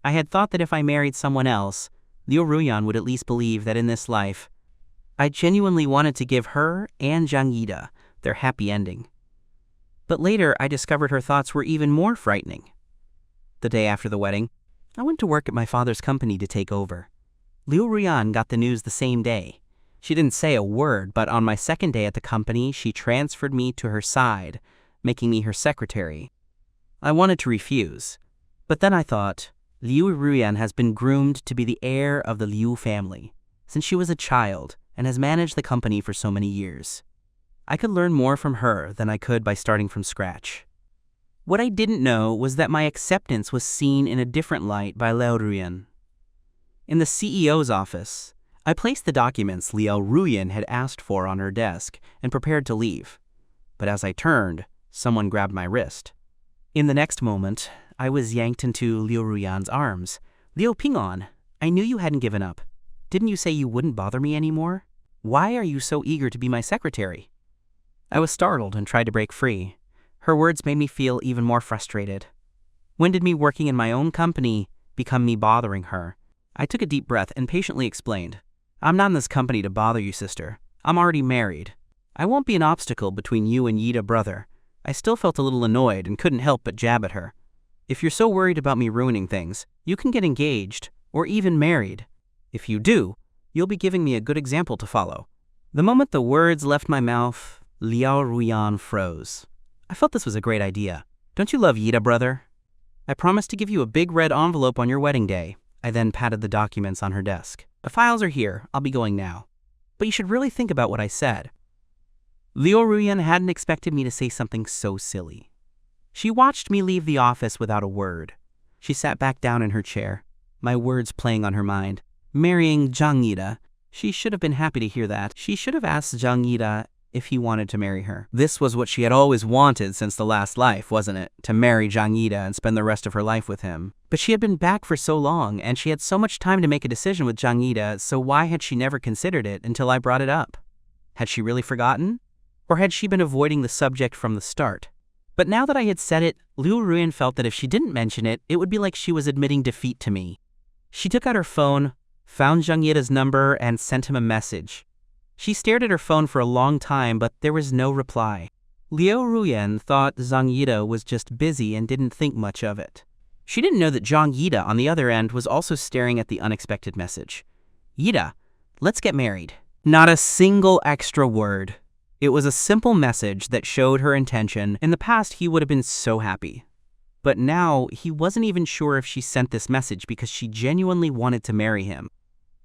[SPEAKER 1] I had thought that if I married someone else, Liu Ruyan would at least believe that in this life, I genuinely wanted to give her and Zhang Yida their happy ending. But later, I discovered her thoughts were even more frightening. The day after the wedding, I went to work at my father's company to take over. Liu Ruyan got the news the same day. She didn't say a word, but on my second day at the company, she transferred me to her side, making me her secretary. I wanted to refuse, but then I thought, Liu Ruyan has been groomed to be the heir of the Liu family since she was a child and has managed the company for so many years. I could learn more from her than I could by starting from scratch. What I didn't know was that my acceptance was seen in a different light by Liu Ruyan. In the CEO's office, I placed the documents Liu Ruyan had asked for on her desk and prepared to leave. But as I turned, someone grabbed my wrist. In the next moment, I was yanked into Liu Ruyan's arms. "Liu Ping'an, I knew you hadn't given up. Didn't you say you wouldn't bother me anymore? Why are you so eager to be my secretary?" I was startled and tried to break free. Her words made me feel even more frustrated. When did me working in my own company become me bothering her? I took a deep breath and patiently explained, "I'm not in this company to bother you, sister. I'm already married. I won't be an obstacle between you and Yida brother." I still felt a little annoyed and couldn't help but jab at her. "If you're so worried about me ruining things, you can get engaged or even married. If you do, you'll be giving me a good example to follow." The moment the words left my mouth, Liu Ruyan froze. I felt this was a great idea. "Don't you love Yida brother? I promised to give you a big red envelope on your wedding day." I then patted the documents on her desk. "The files are here. I'll be going now. But you should really think about what I said." Liu Ruyan hadn't expected me to say something so silly. She watched me leave the office without a word. She sat back down in her chair, my words playing on her mind. Marrying Zhang Yida. She should have been happy to hear that. She should have asked Zhang Yida if he wanted to marry her. This was what she had always wanted since the last life, wasn't it? To marry Jang Yi-da and spend the rest of her life with him. But she had been back for so long, and she had so much time to make a decision with Jang Yi-da, so why had she never considered it until I brought it up? Had she really forgotten? Or had she been avoiding the subject from the start? But now that I had said it, Liu Ruyan felt that if she didn't mention it, it would be like she was admitting defeat to me. She took out her phone, found Jang Yi-da's number, and sent him a message. She stared at her phone for a long time, but there was no reply. Liu Ruyan thought Jang Yi-da was just busy and didn't think much of it. She didn't know that Jang Yi-da on the other end was also staring at the unexpected message. "Yi-da, let's get married." Not a single extra word. It was a simple message that showed her intention. In the past, he would have been so happy. But now, he wasn't even sure if she sent this message because she genuinely wanted to marry him.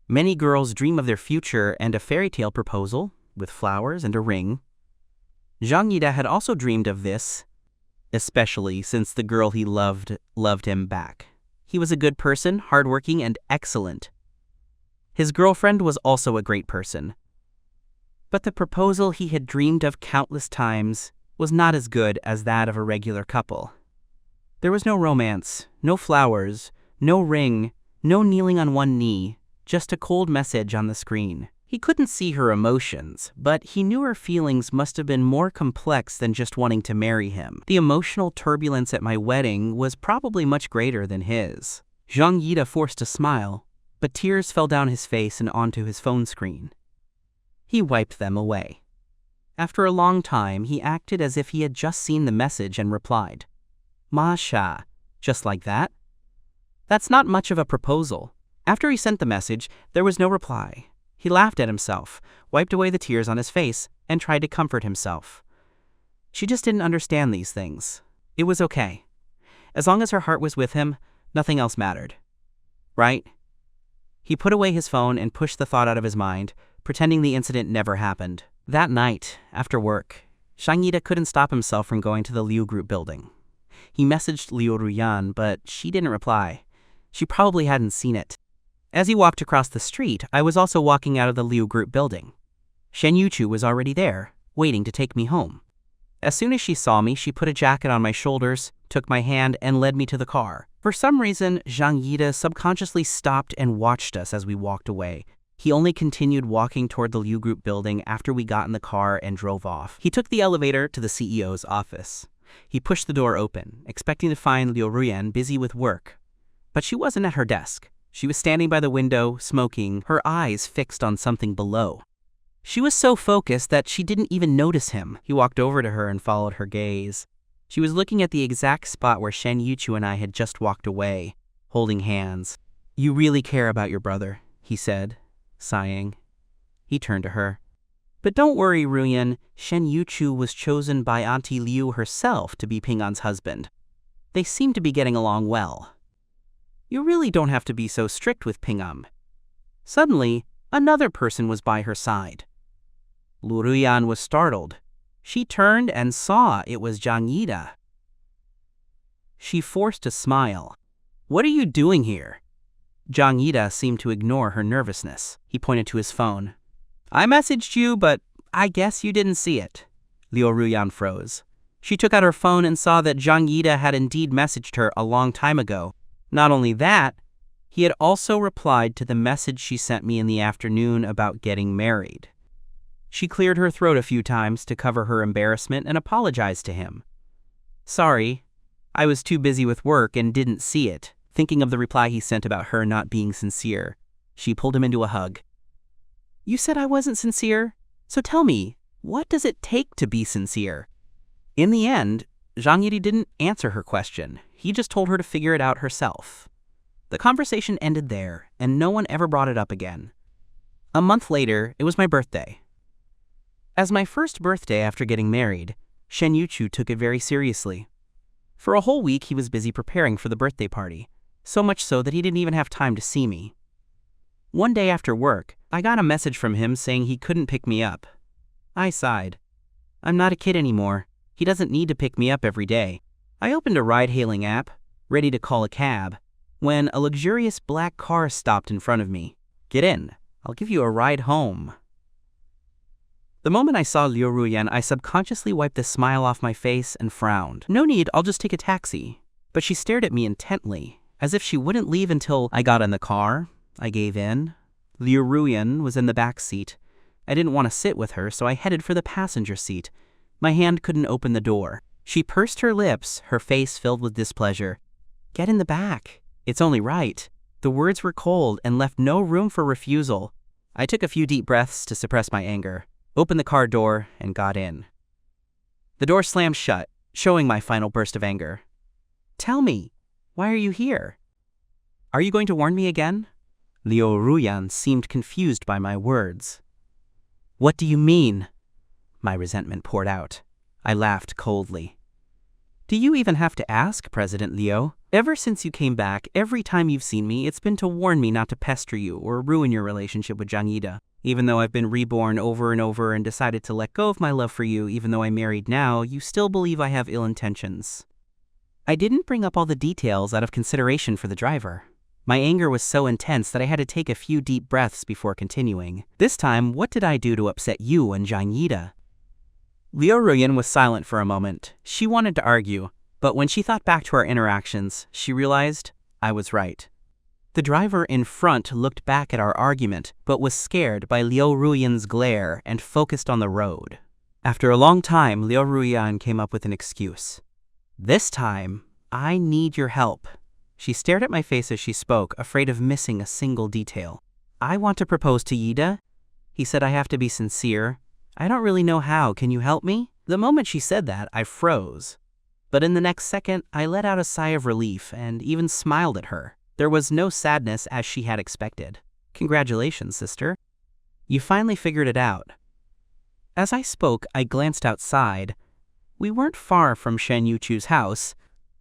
[SPEAKER 1] Many girls dream of their future and a fairy tale proposal, with flowers and a ring. Jang Yi-da had also dreamed of this, especially since the girl he loved him back. He was a good person, hardworking, and excellent. His girlfriend was also a great person. But the proposal he had dreamed of countless times was not as good as that of a regular couple. There was no romance, no flowers, no ring, no kneeling on one knee, just a cold message on the screen. He couldn't see her emotions, but he knew her feelings must have been more complex than just wanting to marry him. The emotional turbulence at my wedding was probably much greater than his. Jang Yi-da forced a smile, but tears fell down his face and onto his phone screen. He wiped them away. After a long time, he acted as if he had just seen the message and replied, "Masha," just like that. That's not much of a proposal. After he sent the message, there was no reply. He laughed at himself, wiped away the tears on his face, and tried to comfort himself. She just didn't understand these things. It was okay. As long as her heart was with him, nothing else mattered. Right? He put away his phone and pushed the thought out of his mind, pretending the incident never happened. That night, after work, Jang Yi-da couldn't stop himself from going to the Liu Group building. He messaged Liu Ruyan, but she didn't reply. She probably hadn't seen it. As he walked across the street, I was also walking out of the Liu Group building. Shen Yuchu was already there, waiting to take me home. As soon as she saw me, she put a jacket on my shoulders, took my hand, and led me to the car. For some reason, Jang Yi-da subconsciously stopped and watched us as we walked away. He only continued walking toward the Liu Group building after we got in the car and drove off. He took the elevator to the CEO's office. He pushed the door open, expecting to find Liu Ruyan busy with work. But she wasn't at her desk. She was standing by the window, smoking, her eyes fixed on something below. She was so focused that she didn't even notice him. He walked over to her and followed her gaze. She was looking at the exact spot where Shen Yuchu and I had just walked away, holding hands. "You really care about your brother," he said, sighing. He turned to her. "But don't worry, Ruyan. Shen Yuchu was chosen by Auntie Liu herself to be Ping An's husband. They seem to be getting along well. You really don't have to be so strict with Ping An." Suddenly, another person was by her side. Liu Ruyan was startled. She turned and saw it was Jang Yi-da. She forced a smile. "What are you doing here?" Jang Yi-da seemed to ignore her nervousness. He pointed to his phone. "I messaged you, but I guess you didn't see it." Liu Ruyan froze. She took out her phone and saw that Jang Yi-da had indeed messaged her a long time ago. Not only that, he had also replied to the message she sent me in the afternoon about getting married. She cleared her throat a few times to cover her embarrassment and apologized to him. "Sorry, I was too busy with work and didn't see it," thinking of the reply he sent about her not being sincere. She pulled him into a hug. "You said I wasn't sincere? So tell me, what does it take to be sincere?" In the end, Jang Yi didn't answer her question. He just told her to figure it out herself. The conversation ended there, and no one ever brought it up again. A month later, it was my birthday. As my first birthday after getting married, Shen Yuchu took it very seriously. For a whole week, he was busy preparing for the birthday party, so much so that he didn't even have time to see me. One day after work, I got a message from him saying he couldn't pick me up. I sighed. I'm not a kid anymore. He doesn't need to pick me up every day. I opened a ride-hailing app, ready to call a cab, when a luxurious black car stopped in front of me. "Get in. I'll give you a ride home." The moment I saw Liu Ruyan, I subconsciously wiped the smile off my face and frowned. "No need, I'll just take a taxi." But she stared at me intently, as if she wouldn't leave until I got in the car. I gave in. Liu Ruyan was in the back seat. I didn't want to sit with her, so I headed for the passenger seat. My hand couldn't open the door. She pursed her lips, her face filled with displeasure. "Get in the back. It's only right." The words were cold and left no room for refusal. I took a few deep breaths to suppress my anger, opened the car door, and got in. The door slammed shut, showing my final burst of anger. "Tell me, why are you here? Are you going to warn me again?" Liu Ruyan seemed confused by my words. "What do you mean?" My resentment poured out. I laughed coldly. "Do you even have to ask, President Liu? Ever since you came back, every time you've seen me, it's been to warn me not to pester you or ruin your relationship with Zhang Yida. Even though I've been reborn over and over and decided to let go of my love for you, even though I'm married now, you still believe I have ill intentions." I didn't bring up all the details out of consideration for the driver. My anger was so intense that I had to take a few deep breaths before continuing. "This time, what did I do to upset you and Zhang Yida?" Liu Ruyan was silent for a moment. She wanted to argue, but when she thought back to our interactions, she realized I was right. The driver in front looked back at our argument, but was scared by Liu Ruyan's glare and focused on the road. After a long time, Liu Ruyan came up with an excuse. "This time, I need your help." She stared at my face as she spoke, afraid of missing a single detail. "I want to propose to Yida. He said I have to be sincere. I don't really know how. Can you help me?" The moment she said that, I froze. But in the next second, I let out a sigh of relief and even smiled at her. There was no sadness as she had expected. "Congratulations, sister. You finally figured it out." As I spoke, I glanced outside. We weren't far from Shen Yuchu's house.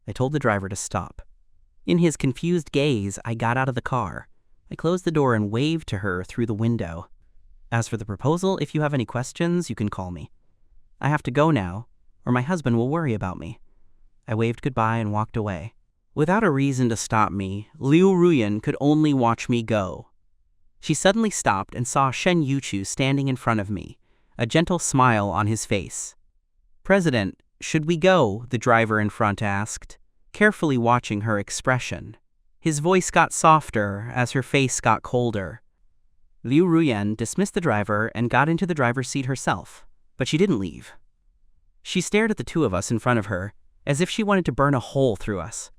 [SPEAKER 1] I told the driver to stop. In his confused gaze, I got out of the car. I closed the door and waved to her through the window. "As for the proposal, if you have any questions, you can call me. I have to go now, or my husband will worry about me." I waved goodbye and walked away. Without a reason to stop me, Liu Ruyan could only watch me go. She suddenly stopped and saw Shen Yuchu standing in front of me, a gentle smile on his face. "President, should we go?" the driver in front asked, carefully watching her expression. His voice got softer as her face got colder. Liu Ruyan dismissed the driver and got into the driver's seat herself, but she didn't leave. She stared at the two of us in front of her, as if she wanted to burn a hole through us.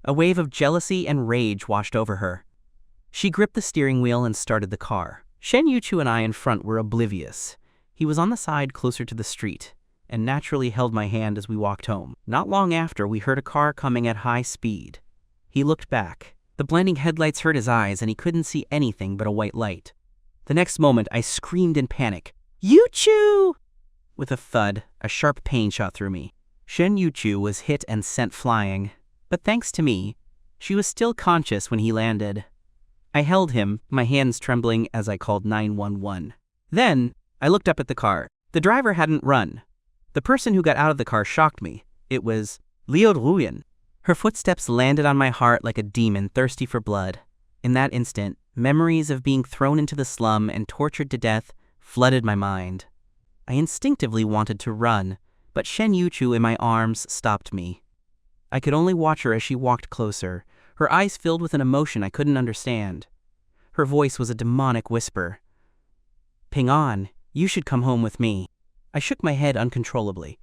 [SPEAKER 1] A wave of jealousy and rage washed over her. She gripped the steering wheel and started the car. Shen Yuchu and I in front were oblivious. He was on the side closer to the street, and naturally held my hand as we walked home. Not long after, we heard a car coming at high speed. He looked back. The blinding headlights hurt his eyes, and he couldn't see anything but a white light. The next moment, I screamed in panic, "Yuchu!" With a thud, a sharp pain shot through me. Shen Yuchu was hit and sent flying, but thanks to me, she was still conscious when he landed. I held him, my hands trembling as I called 911. Then, I looked up at the car. The driver hadn't run. The person who got out of the car shocked me. It was Liu Ruyan. Her footsteps landed on my heart like a demon thirsty for blood. In that instant, memories of being thrown into the slum and tortured to death flooded my mind. I instinctively wanted to run, but Shen Yuchu in my arms stopped me. I could only watch her as she walked closer, her eyes filled with an emotion I couldn't understand. Her voice was a demonic whisper. "Ping On, you should come home with me." I shook my head uncontrollably,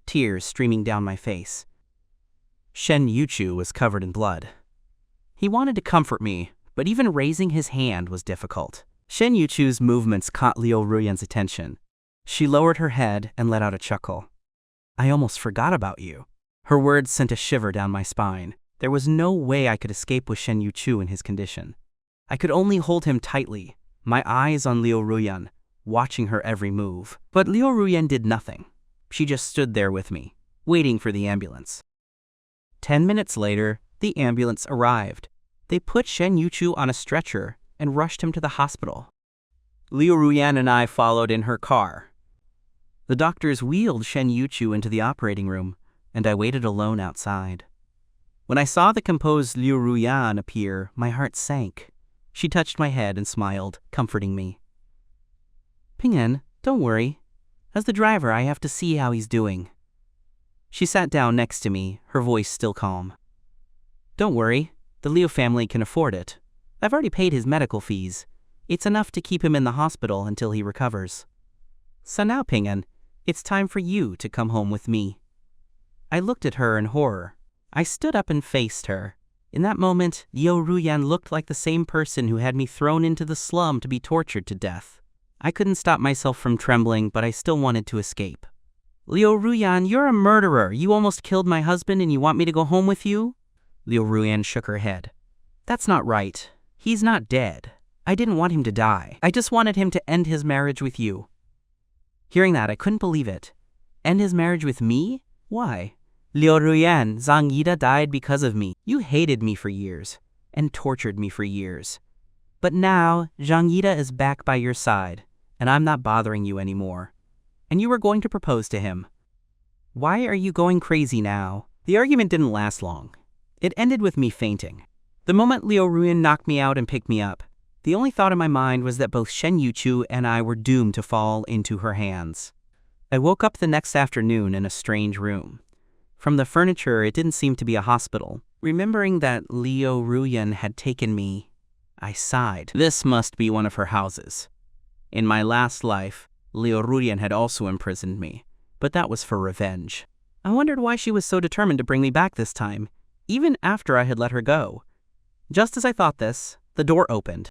[SPEAKER 1] tears streaming down my face. Shen Yuchu was covered in blood. He wanted to comfort me, but even raising his hand was difficult. Shen Yuchu's movements caught Liu Ruyan's attention. She lowered her head and let out a chuckle. "I almost forgot about you." Her words sent a shiver down my spine. There was no way I could escape with Shen Yuchu in his condition. I could only hold him tightly, my eyes on Liu Ruyan, watching her every move. But Liu Ruyan did nothing. She just stood there with me, waiting for the ambulance. 10 minutes later, the ambulance arrived. They put Shen Yuchu on a stretcher and rushed him to the hospital. Liu Ruyan and I followed in her car. The doctors wheeled Shen Yuchu into the operating room, and I waited alone outside. When I saw the composed Liu Ruyan appear, my heart sank. She touched my head and smiled, comforting me. "Ping En, Don't worry. As the driver, I have to see how he's doing. She sat down next to me, her voice still calm. Don't worry. The Liu family can afford it. I've already paid his medical fees. It's enough to keep him in the hospital until he recovers. So now, Ping-an, it's time for you to come home with me. I looked at her in horror. I stood up and faced her. In that moment, Liu Ruyan looked like the same person who had me thrown into the slum to be tortured to death. I couldn't stop myself from trembling, but I still wanted to escape. Liu Ruyan, you're a murderer. You almost killed my husband and you want me to go home with you? Liu Ruyan shook her head. That's not right. He's not dead. I didn't want him to die. I just wanted him to end his marriage with you. Hearing that, I couldn't believe it. End his marriage with me? Why? Liu Ruyan, Zhang Yida died because of me. You hated me for years and tortured me for years. But now, Zhang Yida is back by your side, and I'm not bothering you anymore. And you were going to propose to him. Why are you going crazy now? The argument didn't last long. It ended with me fainting. The moment Liu Ruyan knocked me out and picked me up, the only thought in my mind was that both Shen Yuchu and I were doomed to fall into her hands. I woke up the next afternoon in a strange room. From the furniture, it didn't seem to be a hospital. Remembering that Liu Ruyan had taken me, I sighed. This must be one of her houses. In my last life, Liu Ruyan had also imprisoned me, but that was for revenge. I wondered why she was so determined to bring me back this time, even after I had let her go. Just as I thought this, the door opened.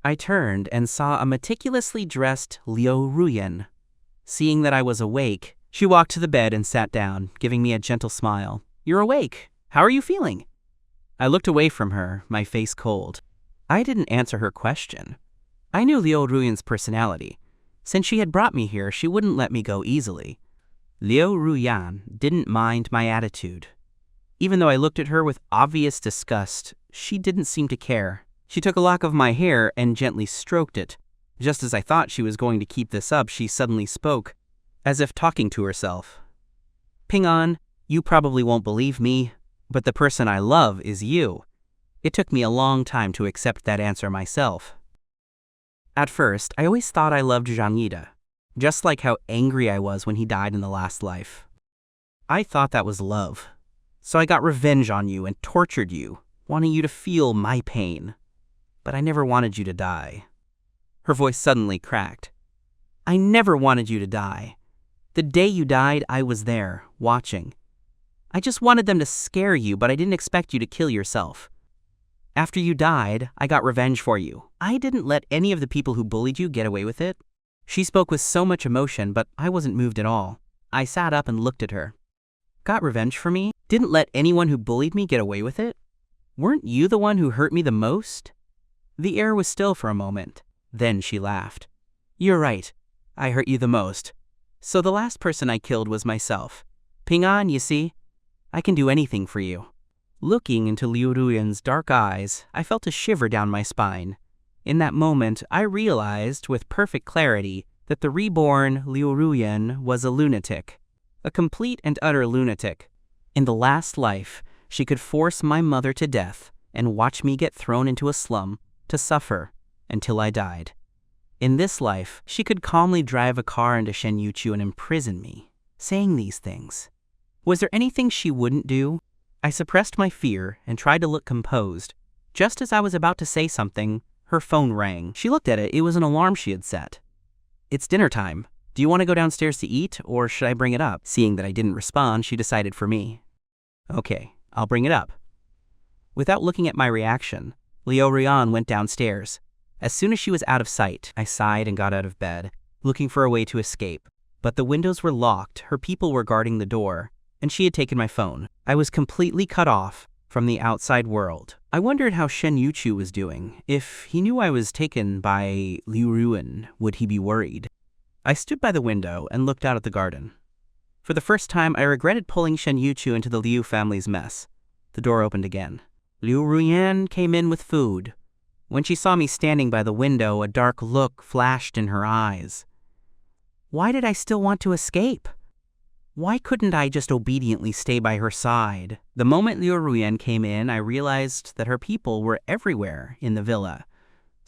[SPEAKER 1] I turned and saw a meticulously dressed Liu Ruyan. Seeing that I was awake, she walked to the bed and sat down, giving me a gentle smile. You're awake. How are you feeling? I looked away from her, my face cold. I didn't answer her question. I knew Liu Ruyan's personality. Since she had brought me here, she wouldn't let me go easily. Liu Ruyan didn't mind my attitude. Even though I looked at her with obvious disgust, she didn't seem to care. She took a lock of my hair and gently stroked it. Just as I thought she was going to keep this up, she suddenly spoke, as if talking to herself. Ping-an, you probably won't believe me, but the person I love is you. It took me a long time to accept that answer myself. At first, I always thought I loved Zhang Yida, just like how angry I was when he died in the last life. I thought that was love. So I got revenge on you and tortured you, wanting you to feel my pain. But I never wanted you to die. Her voice suddenly cracked. I never wanted you to die. The day you died, I was there, watching. I just wanted them to scare you, but I didn't expect you to kill yourself. After you died, I got revenge for you. I didn't let any of the people who bullied you get away with it. She spoke with so much emotion, but I wasn't moved at all. I sat up and looked at her. Got revenge for me? Didn't let anyone who bullied me get away with it? Weren't you the one who hurt me the most? The air was still for a moment. Then she laughed. You're right. I hurt you the most. So the last person I killed was myself. Ping-an, you see? I can do anything for you. Looking into Liu Ruyan's dark eyes, I felt a shiver down my spine. In that moment, I realized with perfect clarity that the reborn Liu Ruyan was a lunatic. A complete and utter lunatic. In the last life, she could force my mother to death and watch me get thrown into a slum to suffer until I died. In this life, she could calmly drive a car into Shen Yuchu and imprison me, saying these things. Was there anything she wouldn't do? I suppressed my fear and tried to look composed. Just as I was about to say something, her phone rang. She looked at it. It was an alarm she had set. It's dinner time. Do you want to go downstairs to eat, or should I bring it up? Seeing that I didn't respond, she decided for me. Okay, I'll bring it up. Without looking at my reaction, Liu Ruyan went downstairs. As soon as she was out of sight, I sighed and got out of bed, looking for a way to escape. But the windows were locked, her people were guarding the door, and she had taken my phone. I was completely cut off from the outside world. I wondered how Shen Yuchu was doing. If he knew I was taken by Liu Ruyan, would he be worried? I stood by the window and looked out at the garden. For the first time, I regretted pulling Shen Yuchu into the Liu family's mess. The door opened again. Liu Ruyan came in with food. When she saw me standing by the window, a dark look flashed in her eyes. Why did I still want to escape? Why couldn't I just obediently stay by her side? The moment Liu Ruyan came in, I realized that her people were everywhere in the villa.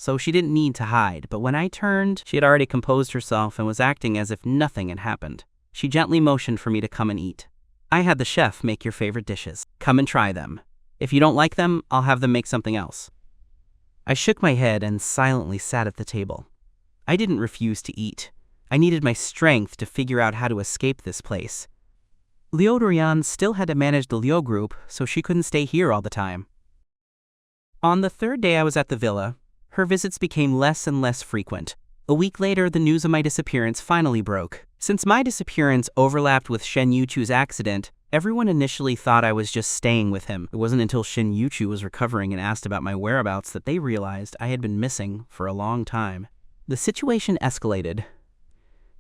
[SPEAKER 1] so she didn't need to hide, but when I turned, she had already composed herself and was acting as if nothing had happened. She gently motioned for me to come and eat. I had the chef make your favorite dishes. Come and try them. If you don't like them, I'll have them make something else. I shook my head and silently sat at the table. I didn't refuse to eat. I needed my strength to figure out how to escape this place. Liu Ruyan still had to manage the Liu group, so she couldn't stay here all the time. On the third day I was at the villa, her visits became less and less frequent. A week later, the news of my disappearance finally broke. Since my disappearance overlapped with Shen Yuchu's accident, everyone initially thought I was just staying with him. It wasn't until Shen Yuchu was recovering and asked about my whereabouts that they realized I had been missing for a long time. The situation escalated.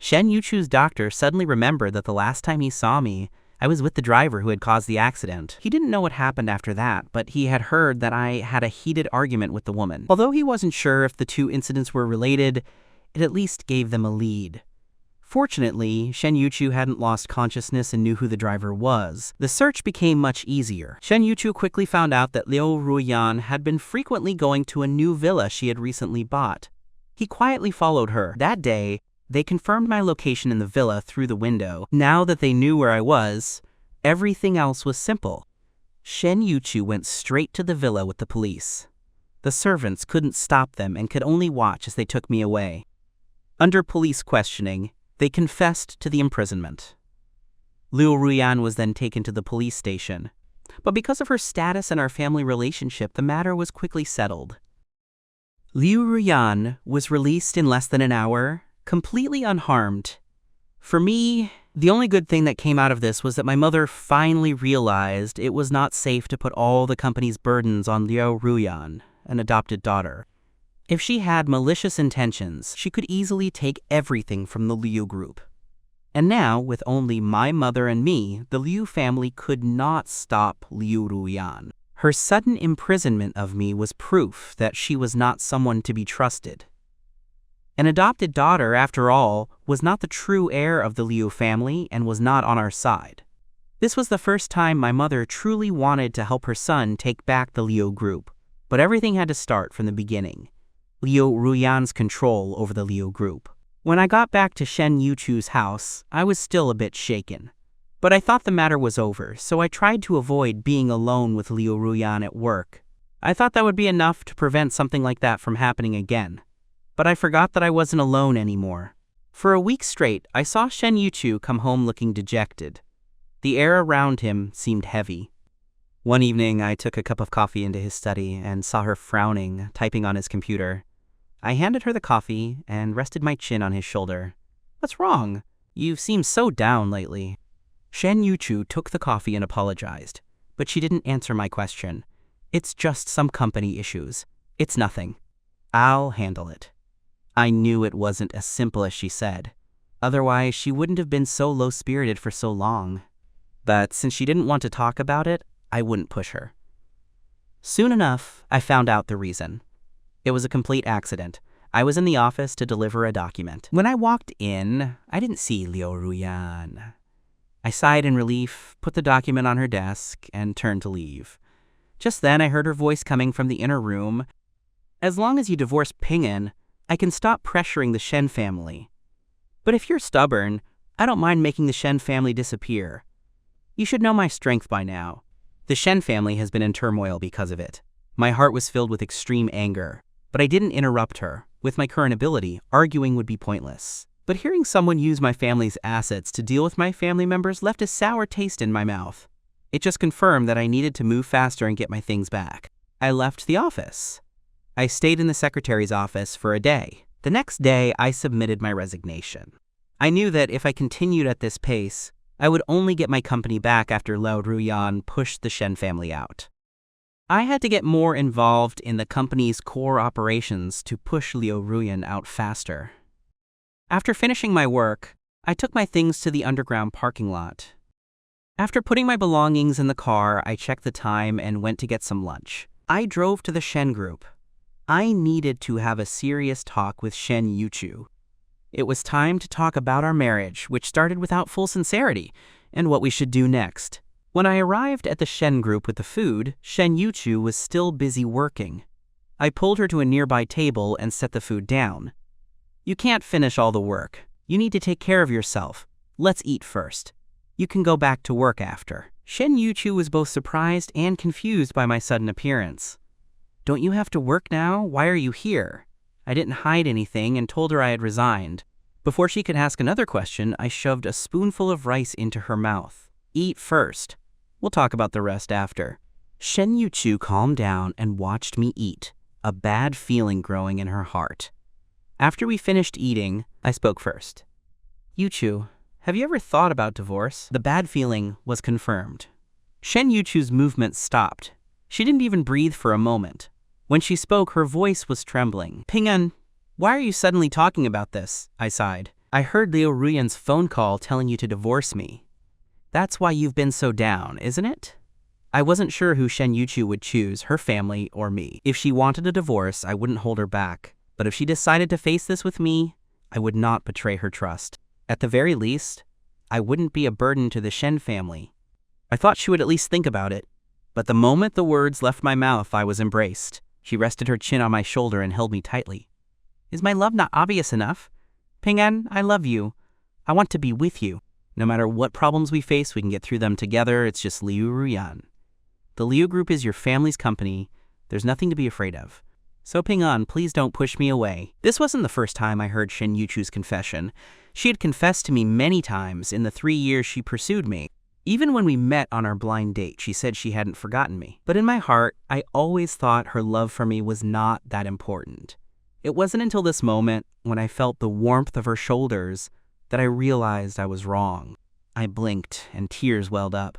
[SPEAKER 1] Shen Yuchu's doctor suddenly remembered that the last time he saw me, I was with the driver who had caused the accident. He didn't know what happened after that, but he had heard that I had a heated argument with the woman. Although he wasn't sure if the two incidents were related, it at least gave them a lead. Fortunately, Shen Yuchu hadn't lost consciousness and knew who the driver was. The search became much easier. Shen Yuchu quickly found out that Liu Ruyan had been frequently going to a new villa she had recently bought. He quietly followed her. That day, they confirmed my location in the villa through the window. Now that they knew where I was, everything else was simple. Shen Yuchu went straight to the villa with the police. The servants couldn't stop them and could only watch as they took me away. Under police questioning, they confessed to the imprisonment. Liu Ruyan was then taken to the police station. But because of her status and our family relationship, the matter was quickly settled. Liu Ruyan was released in less than an hour, completely unharmed. For me, the only good thing that came out of this was that my mother finally realized it was not safe to put all the company's burdens on Liu Ruyan, an adopted daughter. If she had malicious intentions, she could easily take everything from the Liu group. And now, with only my mother and me, the Liu family could not stop Liu Ruyan. Her sudden imprisonment of me was proof that she was not someone to be trusted. An adopted daughter, after all, was not the true heir of the Liu family and was not on our side. This was the first time my mother truly wanted to help her son take back the Liu group, but everything had to start from the beginning. Liu Ruyan's control over the Liu group. When I got back to Shen Yuchu's house, I was still a bit shaken. But I thought the matter was over, so I tried to avoid being alone with Liu Ruyan at work. I thought that would be enough to prevent something like that from happening again. But I forgot that I wasn't alone anymore. For a week straight, I saw Shen Yuchu come home looking dejected. The air around him seemed heavy. One evening, I took a cup of coffee into his study and saw her frowning, typing on his computer. I handed her the coffee and rested my chin on his shoulder. "What's wrong? You seem so down lately." Shen Yuchu took the coffee and apologized, but she didn't answer my question. "It's just some company issues. It's nothing. I'll handle it." I knew it wasn't as simple as she said. Otherwise, she wouldn't have been so low-spirited for so long. But since she didn't want to talk about it, I wouldn't push her. Soon enough, I found out the reason. It was a complete accident. I was in the office to deliver a document. When I walked in, I didn't see Liu Ruyan. I sighed in relief, put the document on her desk, and turned to leave. Just then, I heard her voice coming from the inner room. "As long as you divorce Ping'an, I can stop pressuring the Shen family. But if you're stubborn, I don't mind making the Shen family disappear. You should know my strength by now. The Shen family has been in turmoil because of it." My heart was filled with extreme anger, but I didn't interrupt her. With my current ability, arguing would be pointless. But hearing someone use my family's assets to deal with my family members left a sour taste in my mouth. It just confirmed that I needed to move faster and get my things back. I left the office. I stayed in the secretary's office for a day. The next day, I submitted my resignation. I knew that if I continued at this pace, I would only get my company back after Liu Ruyan pushed the Shen family out. I had to get more involved in the company's core operations to push Liu Ruyan out faster. After finishing my work, I took my things to the underground parking lot. After putting my belongings in the car, I checked the time and went to get some lunch. I drove to the Shen group. I needed to have a serious talk with Shen Yuchu. It was time to talk about our marriage, which started without full sincerity, and what we should do next. When I arrived at the Shen group with the food, Shen Yuchu was still busy working. I pulled her to a nearby table and set the food down. You can't finish all the work. You need to take care of yourself. Let's eat first. You can go back to work after. Shen Yuchu was both surprised and confused by my sudden appearance. Don't you have to work now? Why are you here? I didn't hide anything and told her I had resigned. Before she could ask another question, I shoved a spoonful of rice into her mouth. Eat first. We'll talk about the rest after. Shen Yuchu calmed down and watched me eat, a bad feeling growing in her heart. After we finished eating, I spoke first. Yuchu, have you ever thought about divorce? The bad feeling was confirmed. Shen Yuchu's movement stopped. She didn't even breathe for a moment. When she spoke, her voice was trembling. Ping'an, why are you suddenly talking about this? I sighed. I heard Liu Ruyan's phone call telling you to divorce me. That's why you've been so down, isn't it? I wasn't sure who Shen Yuchu would choose, her family or me. If she wanted a divorce, I wouldn't hold her back. But if she decided to face this with me, I would not betray her trust. At the very least, I wouldn't be a burden to the Shen family. I thought she would at least think about it. But the moment the words left my mouth, I was embraced. She rested her chin on my shoulder and held me tightly. Is my love not obvious enough? Ping'an, I love you. I want to be with you. No matter what problems we face, we can get through them together. It's just Liu Ruyan. The Liu Group is your family's company. There's nothing to be afraid of. So Ping'an, please don't push me away. This wasn't the first time I heard Shen Yuchu's confession. She had confessed to me many times in the 3 years she pursued me. Even when we met on our blind date, she said she hadn't forgotten me. But in my heart, I always thought her love for me was not that important. It wasn't until this moment, when I felt the warmth of her shoulders, that I realized I was wrong. I blinked, and tears welled up.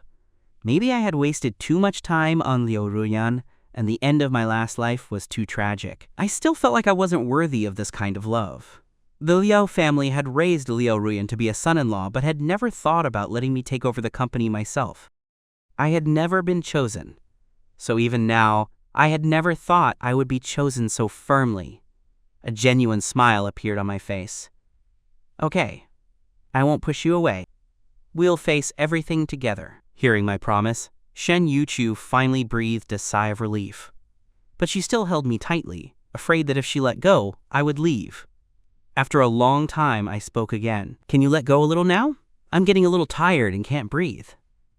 [SPEAKER 1] Maybe I had wasted too much time on Liu Ruyan, and the end of my last life was too tragic. I still felt like I wasn't worthy of this kind of love. The Liu family had raised Liu Ruyan to be a son-in-law, but had never thought about letting me take over the company myself. I had never been chosen. So even now, I had never thought I would be chosen so firmly. A genuine smile appeared on my face. Okay, I won't push you away. We'll face everything together. Hearing my promise, Shen Yuchu finally breathed a sigh of relief. But she still held me tightly, afraid that if she let go, I would leave. After a long time, I spoke again. Can you let go a little now? I'm getting a little tired and can't breathe.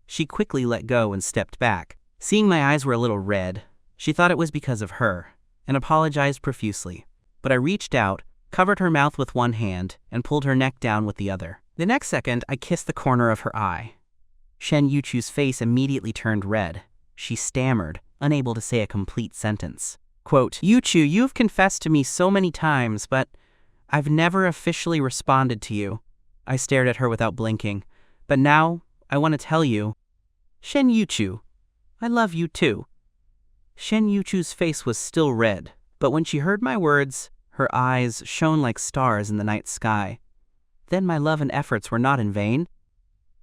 [SPEAKER 1] She quickly let go and stepped back. Seeing my eyes were a little red, she thought it was because of her, and apologized profusely. But I reached out, covered her mouth with one hand, and pulled her neck down with the other. The next second, I kissed the corner of her eye. Shen Yuchu's face immediately turned red. She stammered, unable to say a complete sentence. Quote, Yuchu, you've confessed to me so many times, but I've never officially responded to you. I stared at her without blinking. But now, I want to tell you, Shen Yuchu, I love you too. Shen Yuchu's face was still red, but when she heard my words, her eyes shone like stars in the night sky. Then my love and efforts were not in vain.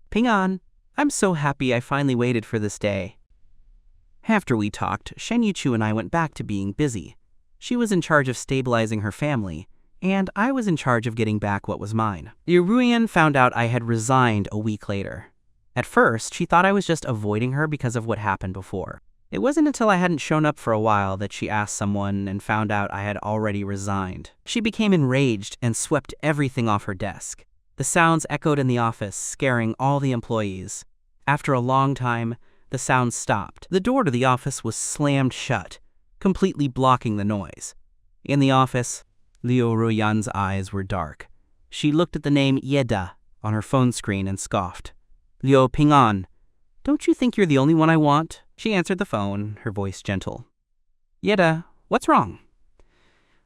[SPEAKER 1] Ping'an, I'm so happy I finally waited for this day. After we talked, Shen Yuchu and I went back to being busy. She was in charge of stabilizing her family, and I was in charge of getting back what was mine. Liu Ruyan found out I had resigned a week later. At first, she thought I was just avoiding her because of what happened before. It wasn't until I hadn't shown up for a while that she asked someone and found out I had already resigned. She became enraged and swept everything off her desk. The sounds echoed in the office, scaring all the employees. After a long time, the sounds stopped. The door to the office was slammed shut, completely blocking the noise. In the office, Liu Ruyan's eyes were dark. She looked at the name Yeda on her phone screen and scoffed. Liu Ping'an, don't you think you're the only one I want? She answered the phone, her voice gentle. Yeda, what's wrong?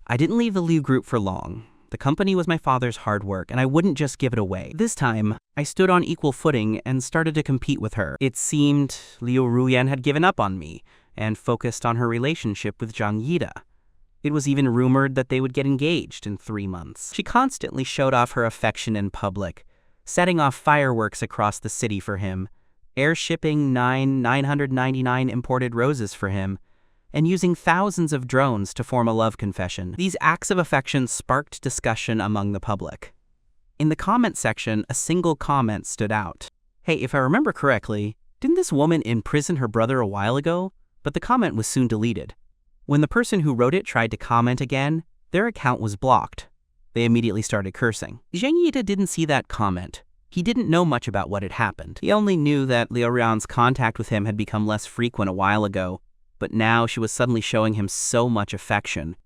[SPEAKER 1] I didn't leave the Liu Group for long. The company was my father's hard work, and I wouldn't just give it away. This time, I stood on equal footing and started to compete with her. It seemed Liu Ruyan had given up on me and focused on her relationship with Zhang Yida. It was even rumored that they would get engaged in 3 months. She constantly showed off her affection in public, setting off fireworks across the city for him, airshipping 999 imported roses for him, and using thousands of drones to form a love confession. These acts of affection sparked discussion among the public. In the comment section, a single comment stood out. Hey, if I remember correctly, didn't this woman imprison her brother a while ago? But the comment was soon deleted. When the person who wrote it tried to comment again, their account was blocked. They immediately started cursing. Zhang Yida didn't see that comment. He didn't know much about what had happened. He only knew that Liu Ruyan's contact with him had become less frequent a while ago, but now she was suddenly showing him so much affection.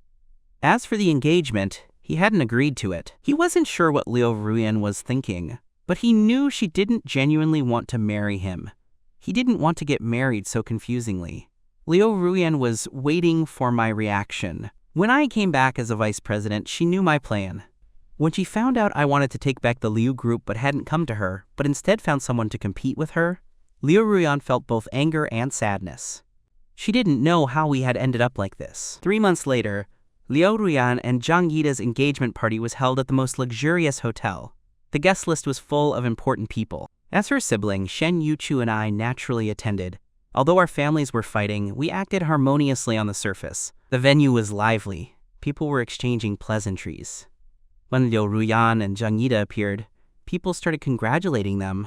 [SPEAKER 1] As for the engagement, he hadn't agreed to it. He wasn't sure what Liu Ruyan was thinking, but he knew she didn't genuinely want to marry him. He didn't want to get married so confusingly. Liu Ruyan was waiting for my reaction. When I came back as a vice president, she knew my plan. When she found out I wanted to take back the Liu group but hadn't come to her, but instead found someone to compete with her, Liu Ruyan felt both anger and sadness. She didn't know how we had ended up like this. 3 months later, Liu Ruyan and Zhang Yida's engagement party was held at the most luxurious hotel. The guest list was full of important people. As her sibling, Shen Yuchu and I naturally attended. Although our families were fighting, we acted harmoniously on the surface. The venue was lively. People were exchanging pleasantries. When Liu Ruyan and Zhang Yida appeared, people started congratulating them.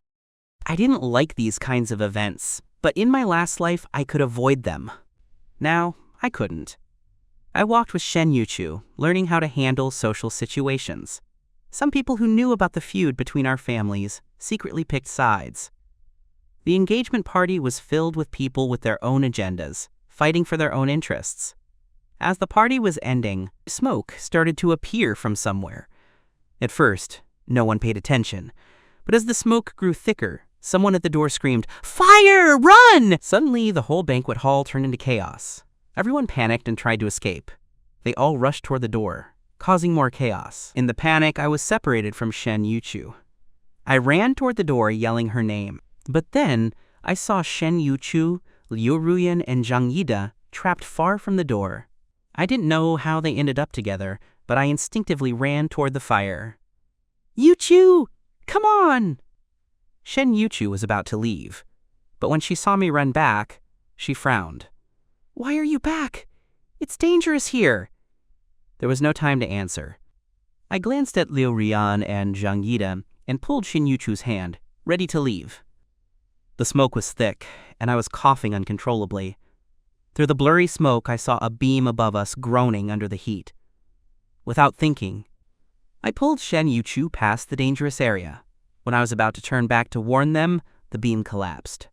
[SPEAKER 1] I didn't like these kinds of events, but in my last life I could avoid them. Now, I couldn't. I walked with Shen Yuchu, learning how to handle social situations. Some people who knew about the feud between our families secretly picked sides. The engagement party was filled with people with their own agendas, fighting for their own interests. As the party was ending, smoke started to appear from somewhere. At first, no one paid attention, but as the smoke grew thicker, someone at the door screamed, "Fire! Run!" Suddenly, the whole banquet hall turned into chaos. Everyone panicked and tried to escape. They all rushed toward the door, causing more chaos. In the panic, I was separated from Shen Yuchu. I ran toward the door, yelling her name. But then, I saw Shen Yuchu, Liu Ruyan, and Zhang Yida trapped far from the door. I didn't know how they ended up together, but I instinctively ran toward the fire. "Yuchu! Come on!" Shen Yuchu was about to leave, but when she saw me run back, she frowned. "Why are you back? It's dangerous here." There was no time to answer. I glanced at Liu Ruyan and Zhang Yida and pulled Shen Yuchu's hand, ready to leave. The smoke was thick, and I was coughing uncontrollably. Through the blurry smoke, I saw a beam above us groaning under the heat. Without thinking, I pulled Shen Yuchu past the dangerous area. When I was about to turn back to warn them, the beam collapsed.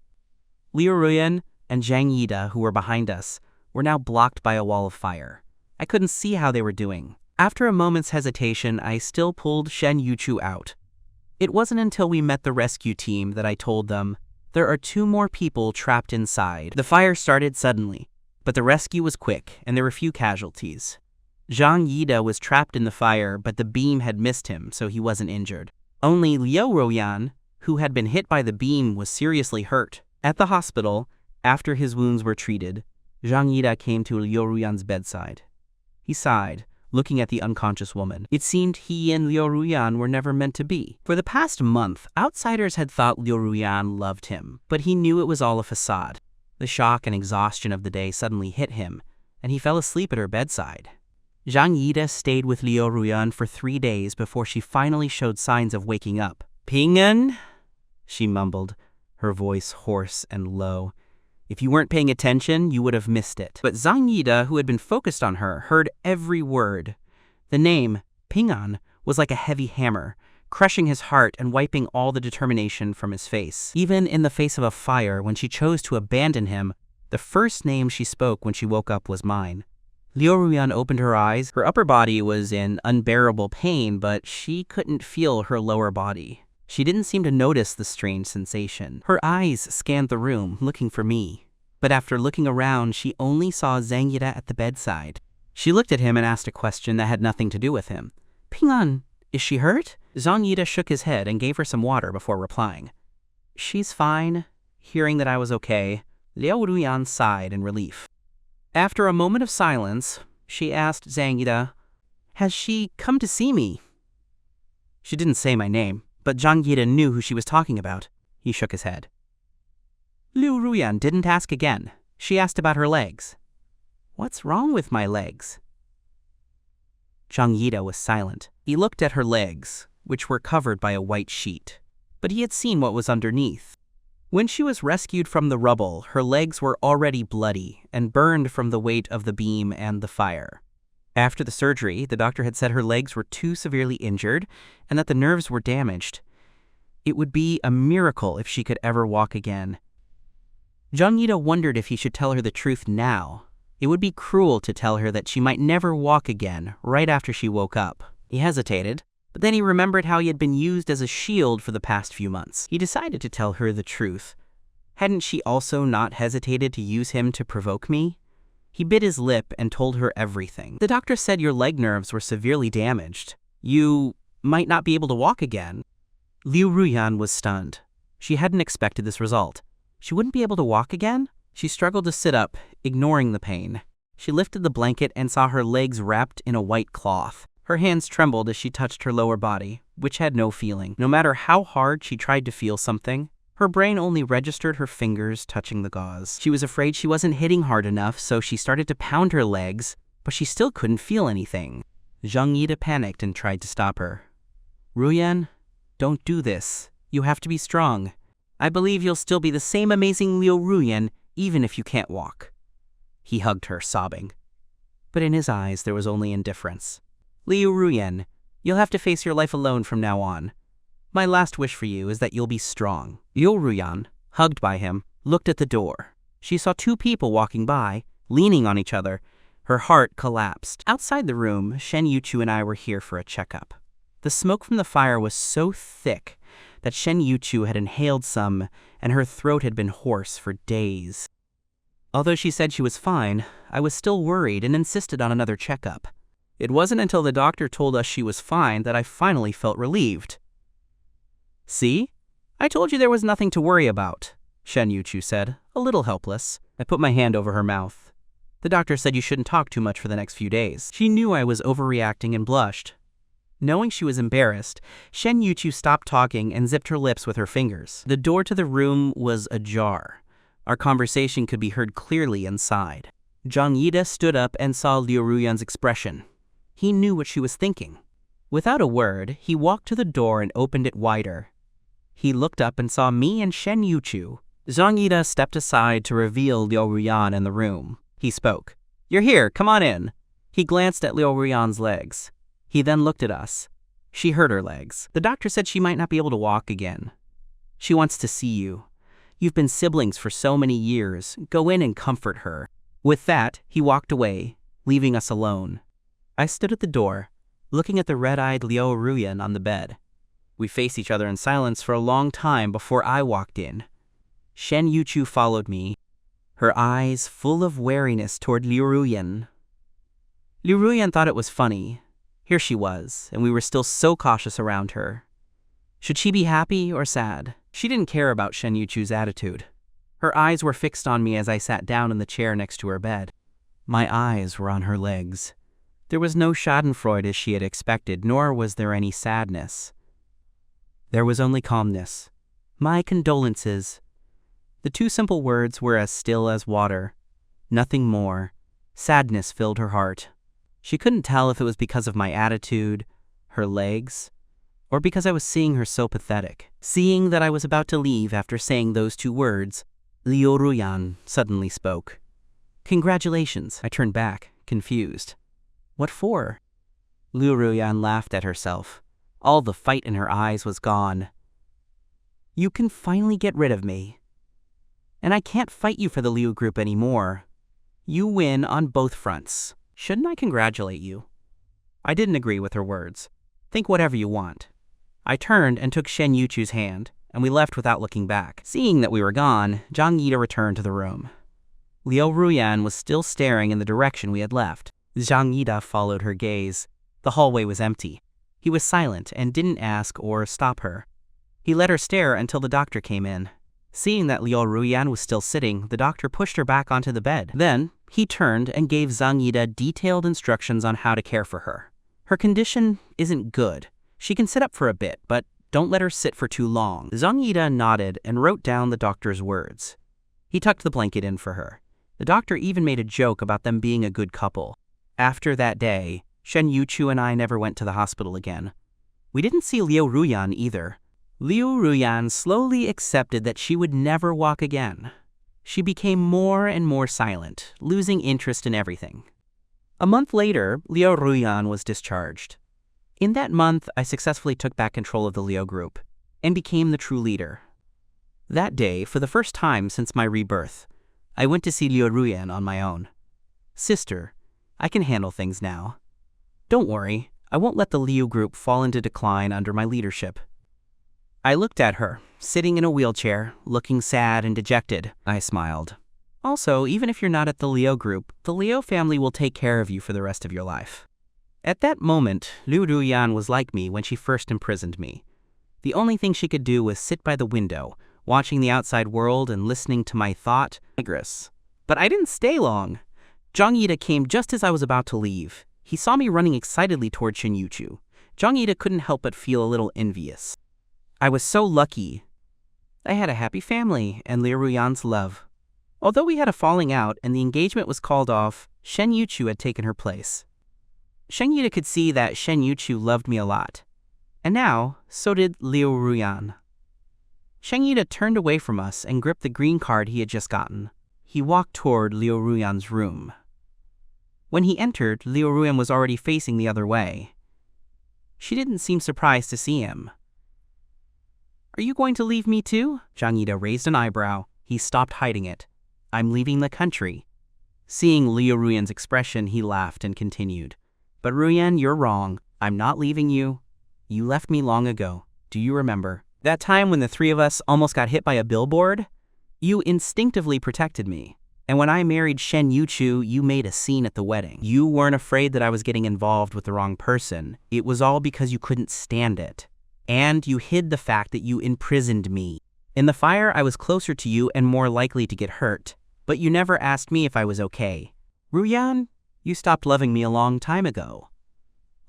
[SPEAKER 1] Liu Ruyan and Zhang Yida, who were behind us, were now blocked by a wall of fire. I couldn't see how they were doing. After a moment's hesitation, I still pulled Shen Yuchu out. It wasn't until we met the rescue team that I told them, "There are 2 more people trapped inside." The fire started suddenly, but the rescue was quick and there were few casualties. Zhang Yida was trapped in the fire, but the beam had missed him, so he wasn't injured. Only Liu Ruyan, who had been hit by the beam, was seriously hurt. At the hospital, after his wounds were treated, Zhang Yida came to Liu Ruyan's bedside. He sighed, looking at the unconscious woman. It seemed he and Liu Ruyan were never meant to be. For the past month, outsiders had thought Liu Ruyan loved him, but he knew it was all a facade. The shock and exhaustion of the day suddenly hit him, and he fell asleep at her bedside. Zhang Yida stayed with Liu Ruyan for 3 days before she finally showed signs of waking up. "Ping'an," she mumbled, her voice hoarse and low. "If you weren't paying attention, you would have missed it." But Zhang Yida, who had been focused on her, heard every word. The name, Ping'an, was like a heavy hammer, crushing his heart and wiping all the determination from his face. Even in the face of a fire, when she chose to abandon him, the first name she spoke when she woke up was mine. Liu Ruyan opened her eyes. Her upper body was in unbearable pain, but she couldn't feel her lower body. She didn't seem to notice the strange sensation. Her eyes scanned the room, looking for me. But after looking around, she only saw Zhang Yida at the bedside. She looked at him and asked a question that had nothing to do with him. "Ping'an, is she hurt?" Zhang Yida shook his head and gave her some water before replying. "She's fine." Hearing that I was okay, Liu Ruyan sighed in relief. After a moment of silence, she asked Zhang Yida, "Has she come to see me?" She didn't say my name, but Zhang Yida knew who she was talking about. He shook his head. Liu Ruyan didn't ask again. She asked about her legs. "What's wrong with my legs?" Zhang Yida was silent. He looked at her legs, which were covered by a white sheet, but he had seen what was underneath. When she was rescued from the rubble, her legs were already bloody and burned from the weight of the beam and the fire. After the surgery, the doctor had said her legs were too severely injured and that the nerves were damaged. It would be a miracle if she could ever walk again. Jung Yi-da wondered if he should tell her the truth now. It would be cruel to tell her that she might never walk again right after she woke up. He hesitated, but then he remembered how he had been used as a shield for the past few months. He decided to tell her the truth. Hadn't she also not hesitated to use him to provoke me? He bit his lip and told her everything. The doctor said your leg nerves were severely damaged. You might not be able to walk again. Liu Ruyan was stunned. She hadn't expected this result. She wouldn't be able to walk again? She struggled to sit up, ignoring the pain. She lifted the blanket and saw her legs wrapped in a white cloth. Her hands trembled as she touched her lower body, which had no feeling. No matter how hard she tried to feel something, her brain only registered her fingers touching the gauze. She was afraid she wasn't hitting hard enough, so she started to pound her legs, but she still couldn't feel anything. Jung Yi-da panicked and tried to stop her. Ruyan, don't do this. You have to be strong. I believe you'll still be the same amazing Liu Ruyan, even if you can't walk. He hugged her, sobbing. But in his eyes, there was only indifference. Liu Ruyan, you'll have to face your life alone from now on. My last wish for you is that you'll be strong. Liu Ruyan, hugged by him, looked at the door. She saw two people walking by, leaning on each other. Her heart collapsed. Outside the room, Shen Yuchu and I were here for a checkup. The smoke from the fire was so thick that Shen Yuchu had inhaled some, and her throat had been hoarse for days. Although she said she was fine, I was still worried and insisted on another checkup. It wasn't until the doctor told us she was fine that I finally felt relieved. See? I told you there was nothing to worry about, Shen Yuchu said, a little helpless. I put my hand over her mouth. The doctor said you shouldn't talk too much for the next few days. She knew I was overreacting and blushed. Knowing she was embarrassed, Shen Yuchu stopped talking and zipped her lips with her fingers. The door to the room was ajar. Our conversation could be heard clearly inside. Jung Yi-da stood up and saw Liu Ruyan's expression. He knew what she was thinking. Without a word, he walked to the door and opened it wider. He looked up and saw me and Shen Yuchu. Jung Yi-da stepped aside to reveal Liu Ruyan in the room. He spoke. You're here, come on in. He glanced at Liu Ruyan's legs. He then looked at us. She hurt her legs. The doctor said she might not be able to walk again. She wants to see you. You've been siblings for so many years. Go in and comfort her. With that, he walked away, leaving us alone. I stood at the door, looking at the red-eyed Liu Ruyan on the bed. We faced each other in silence for a long time before I walked in. Shen Yuchu followed me, her eyes full of wariness toward Liu Ruyan. Liu Ruyan thought it was funny. Here she was, and we were still so cautious around her. Should she be happy or sad? She didn't care about Shen Yuchu's attitude. Her eyes were fixed on me as I sat down in the chair next to her bed. My eyes were on her legs. There was no schadenfreude as she had expected, nor was there any sadness. There was only calmness. My condolences. The two simple words were as still as water. Nothing more. Sadness filled her heart. She couldn't tell if it was because of my attitude, her legs, or because I was seeing her so pathetic. Seeing that I was about to leave after saying those two words, Liu Ruyan suddenly spoke. Congratulations. I turned back, confused. What for? Liu Ruyan laughed at herself. All the fight in her eyes was gone. You can finally get rid of me. And I can't fight you for the Liu group anymore. You win on both fronts. Shouldn't I congratulate you? I didn't agree with her words. Think whatever you want. I turned and took Shen Yuchu's hand, and we left without looking back. Seeing that we were gone, Jung Yi-da returned to the room. Liu Ruyan was still staring in the direction we had left. Jung Yi-da followed her gaze. The hallway was empty. He was silent and didn't ask or stop her. He let her stare until the doctor came in. Seeing that Liu Ruyan was still sitting, the doctor pushed her back onto the bed. Then, he turned and gave Jung Yi-da detailed instructions on how to care for her. Her condition isn't good. She can sit up for a bit, but don't let her sit for too long. Jung Yi-da nodded and wrote down the doctor's words. He tucked the blanket in for her. The doctor even made a joke about them being a good couple. After that day, Shen Yuchu and I never went to the hospital again. We didn't see Liu Ruyan either. Liu Ruyan slowly accepted that she would never walk again. She became more and more silent, losing interest in everything. A month later, Liu Ruyan was discharged. In that month, I successfully took back control of the Liu group and became the true leader. That day, for the first time since my rebirth, I went to see Liu Ruyan on my own. Sister, I can handle things now. Don't worry, I won't let the Liu group fall into decline under my leadership. I looked at her, sitting in a wheelchair, looking sad and dejected. I smiled. Also, even if you're not at the Liu group, the Liu family will take care of you for the rest of your life. At that moment, Liu Ruyan was like me when she first imprisoned me. The only thing she could do was sit by the window, watching the outside world and listening to my thought. But I didn't stay long. Zhang Yida came just as I was about to leave. He saw me running excitedly toward Shen Yuchu. Zhang Yida couldn't help but feel a little envious. I was so lucky. I had a happy family and Liu Ruyan's love. Although we had a falling out and the engagement was called off, Shen Yuchu had taken her place. Shen Yida could see that Shen Yuchu loved me a lot. And now, so did Liu Ruyan. Shen Yida turned away from us and gripped the green card he had just gotten. He walked toward Liu Ruyan's room. When he entered, Liu Ruyan was already facing the other way. She didn't seem surprised to see him. Are you going to leave me too? Zhang Yida raised an eyebrow. He stopped hiding it. I'm leaving the country. Seeing Liu Ruyan's expression, he laughed and continued. But Ruyan, you're wrong. I'm not leaving you. You left me long ago. Do you remember? That time when the three of us almost got hit by a billboard? You instinctively protected me. And when I married Shen Yuchu, you made a scene at the wedding. You weren't afraid that I was getting involved with the wrong person. It was all because you couldn't stand it. And you hid the fact that you imprisoned me. In the fire, I was closer to you and more likely to get hurt. But you never asked me if I was okay. Ruyan, you stopped loving me a long time ago.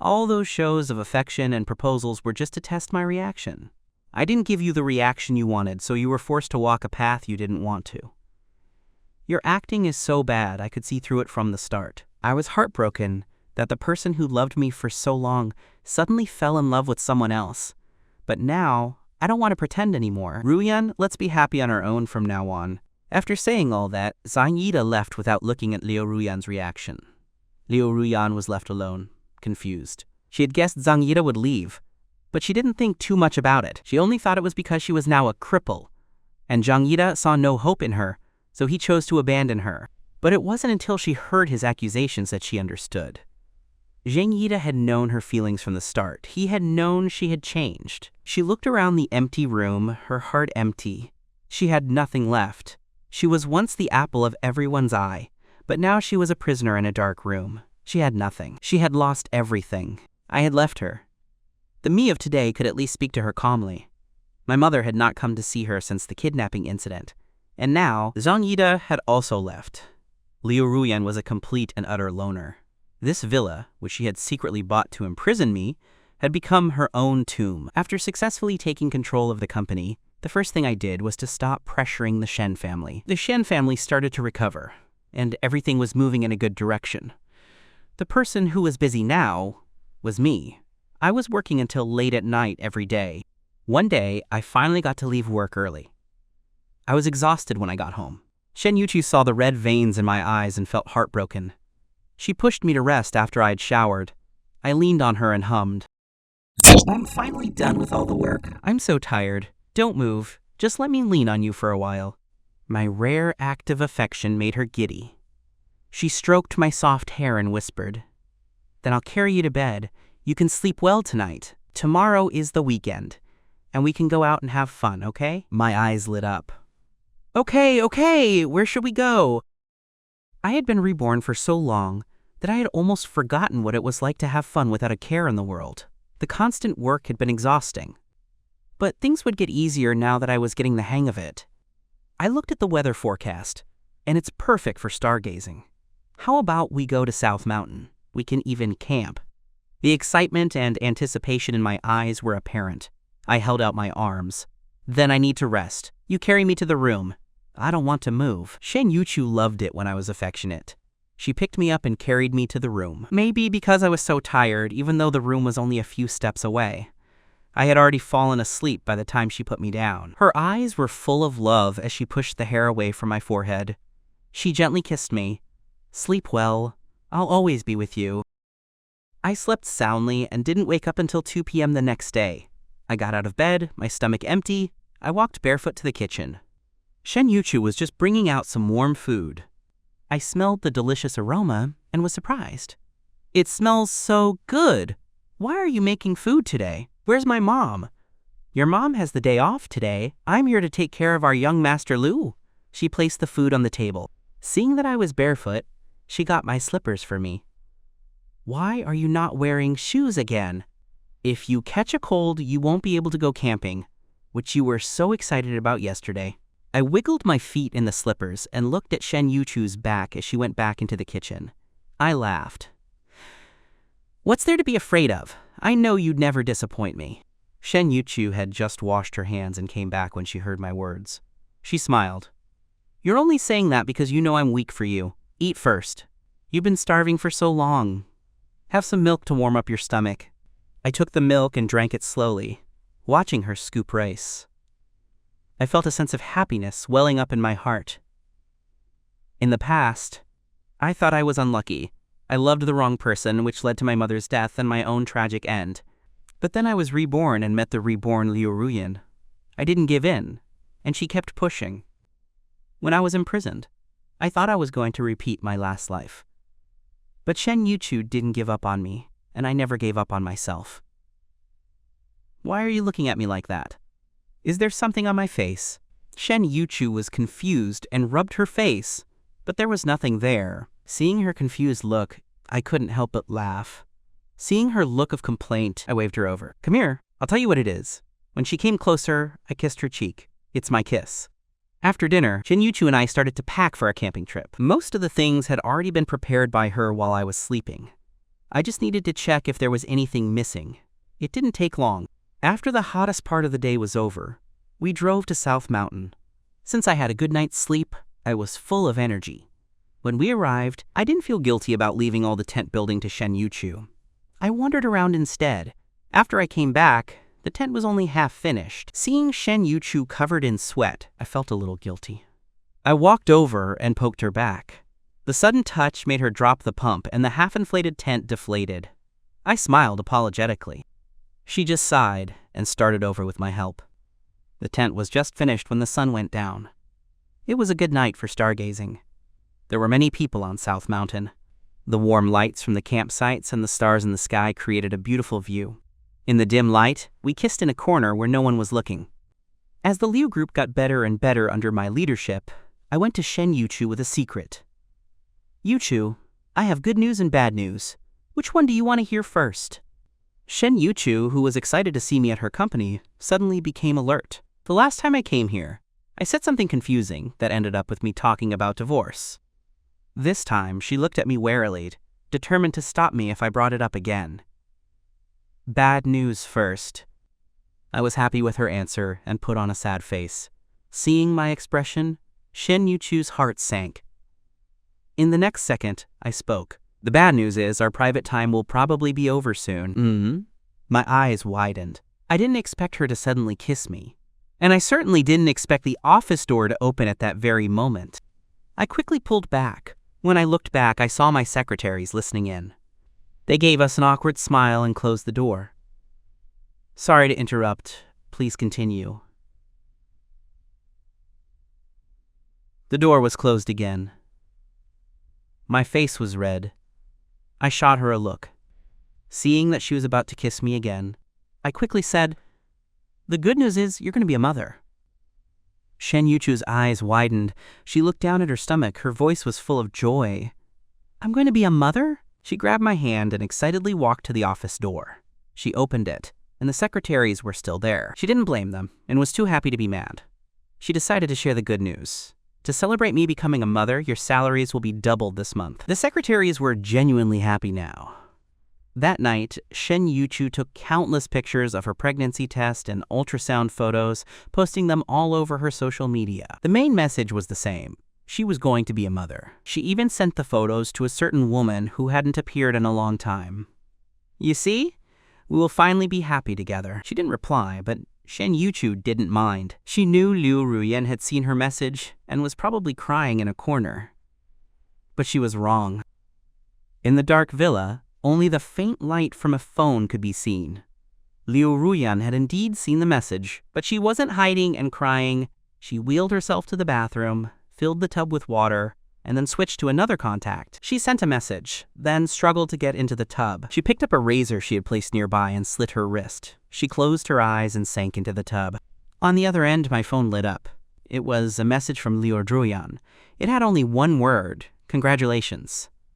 [SPEAKER 1] All those shows of affection and proposals were just to test my reaction. I didn't give you the reaction you wanted, so you were forced to walk a path you didn't want to. Your acting is so bad, I could see through it from the start. I was heartbroken that the person who loved me for so long suddenly fell in love with someone else. But now, I don't want to pretend anymore. Ruyan, let's be happy on our own from now on. After saying all that, Zhang Yida left without looking at Liu Ruyan's reaction. Liu Ruyan was left alone, confused. She had guessed Zhang Yida would leave, but she didn't think too much about it. She only thought it was because she was now a cripple. And Zhang Yida saw no hope in her, so he chose to abandon her. But it wasn't until she heard his accusations that she understood. Zhang Yida had known her feelings from the start. He had known she had changed. She looked around the empty room, her heart empty. She had nothing left. She was once the apple of everyone's eye, but now she was a prisoner in a dark room. She had nothing. She had lost everything. I had left her. The me of today could at least speak to her calmly. My mother had not come to see her since the kidnapping incident. And now, Zhang Yida had also left. Liu Ruyan was a complete and utter loner. This villa, which she had secretly bought to imprison me, had become her own tomb. After successfully taking control of the company, the first thing I did was to stop pressuring the Shen family. The Shen family started to recover, and everything was moving in a good direction. The person who was busy now was me. I was working until late at night every day. One day, I finally got to leave work early. I was exhausted when I got home. Shen Yuchu saw the red veins in my eyes and felt heartbroken. She pushed me to rest after I had showered. I leaned on her and hummed. I'm finally done with all the work. I'm so tired. Don't move. Just let me lean on you for a while. My rare act of affection made her giddy. She stroked my soft hair and whispered, Then I'll carry you to bed. You can sleep well tonight. Tomorrow is the weekend, and we can go out and have fun, okay? My eyes lit up. Okay, where should we go? I had been reborn for so long that I had almost forgotten what it was like to have fun without a care in the world. The constant work had been exhausting. But things would get easier now that I was getting the hang of it. I looked at the weather forecast, and it's perfect for stargazing. How about we go to South Mountain? We can even camp. The excitement and anticipation in my eyes were apparent. I held out my arms. Then I need to rest. You carry me to the room. I don't want to move. Shen Yuchu loved it when I was affectionate. She picked me up and carried me to the room. Maybe because I was so tired, even though the room was only a few steps away. I had already fallen asleep by the time she put me down. Her eyes were full of love as she pushed the hair away from my forehead. She gently kissed me. "Sleep well. I'll always be with you." I slept soundly and didn't wake up until 2 p.m. the next day. I got out of bed, my stomach empty. I walked barefoot to the kitchen. Shen Yuchu was just bringing out some warm food. I smelled the delicious aroma and was surprised. "It smells so good. Why are you making food today? Where's my mom?" "Your mom has the day off today. I'm here to take care of our young master Lu." She placed the food on the table. Seeing that I was barefoot, she got my slippers for me. "Why are you not wearing shoes again? If you catch a cold, you won't be able to go camping, which you were so excited about yesterday." I wiggled my feet in the slippers and looked at Shen Yuchu's back as she went back into the kitchen. I laughed. "What's there to be afraid of? I know you'd never disappoint me." Shen Yuchu had just washed her hands and came back when she heard my words. She smiled. "You're only saying that because you know I'm weak for you. Eat first. You've been starving for so long. Have some milk to warm up your stomach." I took the milk and drank it slowly, watching her scoop rice. I felt a sense of happiness welling up in my heart. In the past, I thought I was unlucky. I loved the wrong person, which led to my mother's death and my own tragic end. But then I was reborn and met the reborn Liu Ruyan. I didn't give in, and she kept pushing. When I was imprisoned, I thought I was going to repeat my last life. But Shen Yuchu didn't give up on me, and I never gave up on myself. Why are you looking at me like that? Is there something on my face? Shen Yuchu was confused and rubbed her face, but there was nothing there. Seeing her confused look, I couldn't help but laugh. Seeing her look of complaint, I waved her over. "Come here, I'll tell you what it is." When she came closer, I kissed her cheek. It's my kiss. After dinner, Shen Yuchu and I started to pack for our camping trip. Most of the things had already been prepared by her while I was sleeping. I just needed to check if there was anything missing. It didn't take long. After the hottest part of the day was over, we drove to South Mountain. Since I had a good night's sleep, I was full of energy. When we arrived, I didn't feel guilty about leaving all the tent building to Shen Yuchu. I wandered around instead. After I came back, the tent was only half finished. Seeing Shen Yuchu covered in sweat, I felt a little guilty. I walked over and poked her back. The sudden touch made her drop the pump and the half-inflated tent deflated. I smiled apologetically. She just sighed and started over with my help. The tent was just finished when the sun went down. It was a good night for stargazing. There were many people on South Mountain. The warm lights from the campsites and the stars in the sky created a beautiful view. In the dim light, we kissed in a corner where no one was looking. As the Liu group got better and better under my leadership, I went to Shen Yuchu with a secret. "Yuchu, I have good news and bad news. Which one do you want to hear first?" Shen Yuchu, who was excited to see me at her company, suddenly became alert. The last time I came here, I said something confusing that ended up with me talking about divorce. This time, she looked at me warily, determined to stop me if I brought it up again. "Bad news first." I was happy with her answer and put on a sad face. Seeing my expression, Shen Yuchu's heart sank. In the next second, I spoke. "The bad news is our private time will probably be over soon." My eyes widened. I didn't expect her to suddenly kiss me. And I certainly didn't expect the office door to open at that very moment. I quickly pulled back. When I looked back, I saw my secretaries listening in. They gave us an awkward smile and closed the door. "Sorry to interrupt. Please continue." The door was closed again. My face was red. I shot her a look. Seeing that she was about to kiss me again, I quickly said, "The good news is you're going to be a mother." Shen Yuchu's eyes widened. She looked down at her stomach. Her voice was full of joy. "I'm going to be a mother?" She grabbed my hand and excitedly walked to the office door. She opened it, and the secretaries were still there. She didn't blame them and was too happy to be mad. She decided to share the good news. "To celebrate me becoming a mother, your salaries will be doubled this month." The secretaries were genuinely happy now. That night, Shen Yuchu took countless pictures of her pregnancy test and ultrasound photos, posting them all over her social media. The main message was the same. She was going to be a mother. She even sent the photos to a certain woman who hadn't appeared in a long time. "You see? We will finally be happy together. She didn't reply, but Shen Yuchu didn't mind. She knew Liu Ruyan had seen her message and was probably crying in a corner. But she was wrong. In the dark villa, only the faint light from a phone could be seen. Liu Ruyan had indeed seen the message, but she wasn't hiding and crying. She wheeled herself to the bathroom, filled the tub with water, and then switched to another contact. She sent a message, then struggled to get into the tub. She picked up a razor she had placed nearby and slit her wrist. She closed her eyes and sank into the tub. On the other end, my phone lit up. It was a message from Liu Ruyan. It had only one word: congratulations.